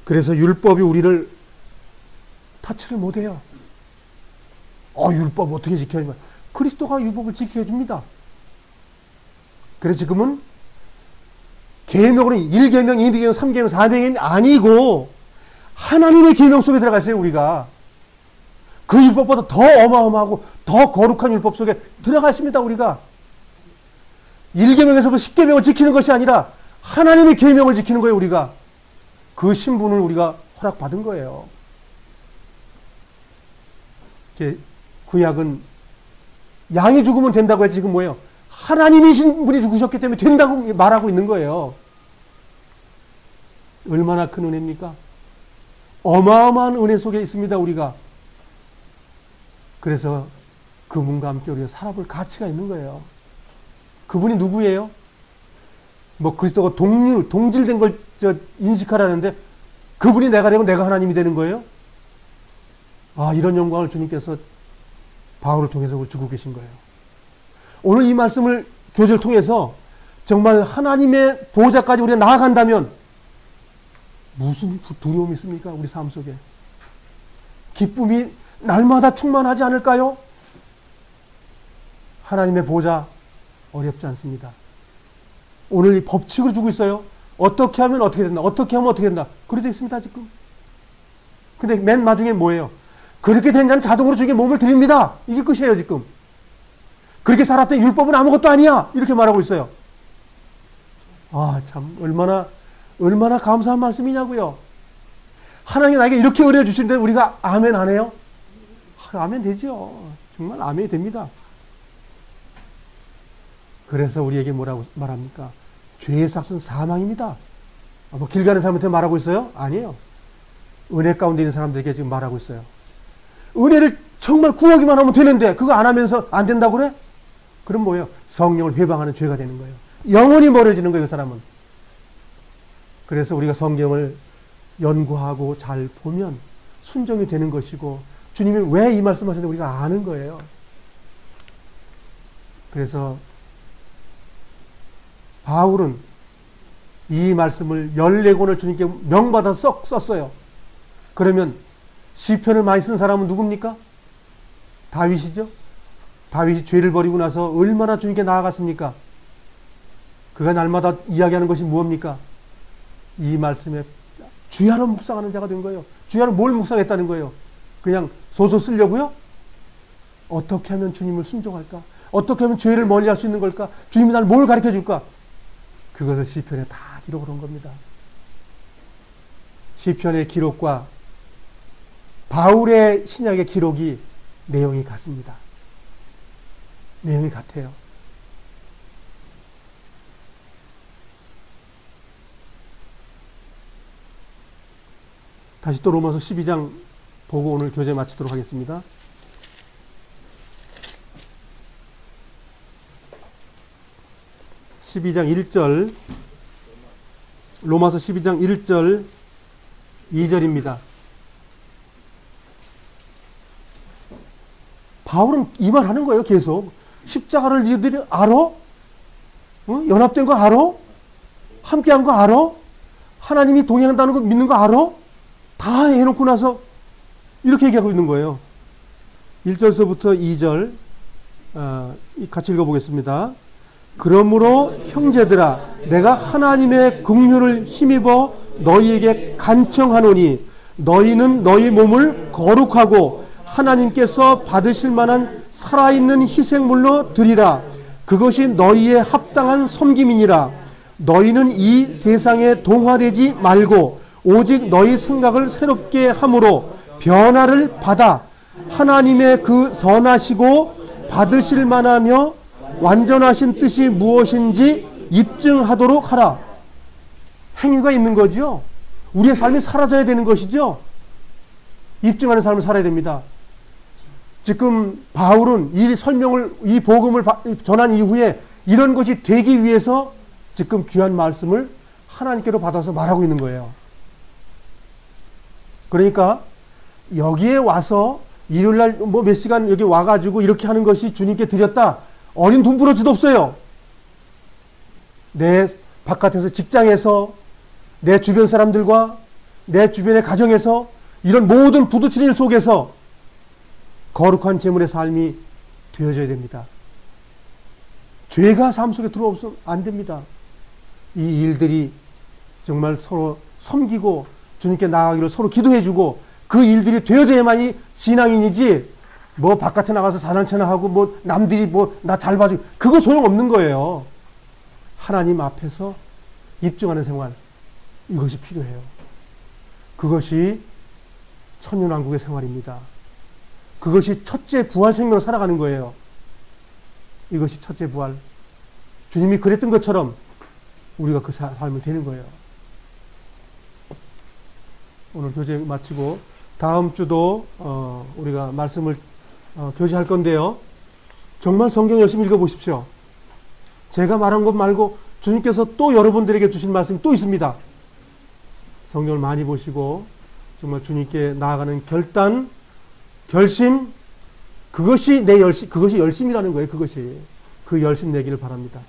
그래서 율법이 우리를 타치를 못해요. 율법 어떻게 지켜야 되나? 그리스도가 율법을 지켜줍니다. 그래서 지금은 계명으로는 1계명, 2계명, 3계명, 4계명이 아니고 하나님의 계명 속에 들어가 있어요. 우리가 그 율법보다 더 어마어마하고 더 거룩한 율법 속에 들어가 있습니다. 우리가 1계명에서부터 10계명을 지키는 것이 아니라 하나님의 계명을 지키는 거예요. 우리가 그 신분을 우리가 허락받은 거예요. 구약은 양이 죽으면 된다고 해서 지금 뭐예요? 하나님이신 분이 죽으셨기 때문에 된다고 말하고 있는 거예요. 얼마나 큰 은혜입니까? 어마어마한 은혜 속에 있습니다. 우리가 그래서 그분과 함께 우리가 살아볼 가치가 있는 거예요. 그분이 누구예요? 뭐 그리스도가 동질된 걸 인식하라는데 그분이 내가 되고 내가 하나님이 되는 거예요? 아, 이런 영광을 주님께서 바울을 통해서 주고 계신 거예요. 오늘 이 말씀을 교제를 통해서 정말 하나님의 보호자까지 우리가 나아간다면 무슨 두려움이 있습니까? 우리 삶 속에. 기쁨이 날마다 충만하지 않을까요? 하나님의 보호자 어렵지 않습니다. 오늘 이 법칙을 주고 있어요. 어떻게 하면 어떻게 된다. 어떻게 하면 어떻게 된다. 그래 되어 있습니다. 지금. 근데 맨 마지막에 뭐예요? 그렇게 된 자는 자동으로 주님께 몸을 드립니다. 이게 끝이에요. 지금. 그렇게 살았더니 율법은 아무것도 아니야. 이렇게 말하고 있어요. 아, 참 얼마나 감사한 말씀이냐고요. 하나님이 나에게 이렇게 은혜를 주시는데 우리가 아멘 안 해요? 아멘 되죠. 정말 아멘이 됩니다. 그래서 우리에게 뭐라고 말합니까? 죄의 삭은 사망입니다. 뭐 길 가는 사람한테 말하고 있어요? 아니에요. 은혜 가운데 있는 사람들에게 지금 말하고 있어요. 은혜를 정말 구하기만 하면 되는데 그거 안 하면서 안 된다고 그래? 그럼 뭐예요? 성령을 회방하는 죄가 되는 거예요. 영원히 멀어지는 거예요, 그 사람은. 그래서 우리가 성경을 연구하고 잘 보면 순종이 되는 것이고 주님이 왜 이 말씀하셨는지 우리가 아는 거예요. 그래서 바울은 이 말씀을 14권을 주님께 명받아 썼어요. 그러면 시편을 많이 쓴 사람은 누굽니까? 다윗이죠. 다윗이 죄를 버리고 나서 얼마나 주님께 나아갔습니까? 그가 날마다 이야기하는 것이 무엇입니까? 이 말씀에 주야로 묵상하는 자가 된 거예요. 주야로 뭘 묵상했다는 거예요? 그냥 소설 쓰려고요? 어떻게 하면 주님을 순종할까? 어떻게 하면 죄를 멀리할 수 있는 걸까? 주님이 날 뭘 가르쳐 줄까? 그것을 시편에 다 기록을 한 겁니다. 시편의 기록과 바울의 신약의 기록이 내용이 같습니다. 내용이 같아요. 다시 또 로마서 12장 보고 오늘 교재 마치도록 하겠습니다. 로마서 12장 1절 2절입니다. 바울은 이 말 하는 거예요. 계속. 십자가를 너희들이 알아? 연합된 거 알아? 함께한 거 알아? 하나님이 동행한다는 거 믿는 거 알아? 다 해놓고 나서 이렇게 얘기하고 있는 거예요. 1절서부터 2절 같이 읽어보겠습니다. 그러므로 형제들아 내가 하나님의 긍휼을 힘입어 너희에게 간청하노니 너희는 너희 몸을 거룩하고 하나님께서 받으실 만한 살아있는 희생물로 드리라. 그것이 너희의 합당한 섬김이니라. 너희는 이 세상에 동화되지 말고 오직 너희 생각을 새롭게 함으로 변화를 받아 하나님의 그 선하시고 받으실 만하며 완전하신 뜻이 무엇인지 입증하도록 하라. 행위가 있는 거죠. 우리의 삶이 사라져야 되는 것이죠. 입증하는 삶을 살아야 됩니다. 지금 바울은 이 복음을 전한 이후에 이런 것이 되기 위해서 지금 귀한 말씀을 하나님께로 받아서 말하고 있는 거예요. 그러니까 여기에 와서 일요일날 뭐 몇 시간 여기 와가지고 이렇게 하는 것이 주님께 드렸다. 어린 둥부러지도 없어요. 내 바깥에서 직장에서 내 주변 사람들과 내 주변의 가정에서 이런 모든 부딪히는 일 속에서 거룩한 제물의 삶이 되어져야 됩니다. 죄가 삶 속에 들어오면 안 됩니다. 이 일들이 정말 서로 섬기고 주님께 나아가기를 서로 기도해주고 그 일들이 되어져야만이 신앙인이지 뭐 바깥에 나가서 사랑채나 하고 뭐 남들이 뭐 나 잘 봐주고 그거 소용없는 거예요. 하나님 앞에서 입증하는 생활 이것이 필요해요. 그것이 천년왕국의 생활입니다. 그것이 첫째 부활 생명으로 살아가는 거예요. 이것이 첫째 부활. 주님이 그랬던 것처럼 우리가 그 삶을 되는 거예요. 오늘 교제 마치고 다음 주도 우리가 말씀을 교제할 건데요. 정말 성경 열심히 읽어보십시오. 제가 말한 것 말고 주님께서 또 여러분들에게 주신 말씀이 또 있습니다. 성경을 많이 보시고 정말 주님께 나아가는 결단, 결심, 그것이 내 열심, 그것이 열심이라는 거예요. 그것이. 그 열심 내기를 바랍니다.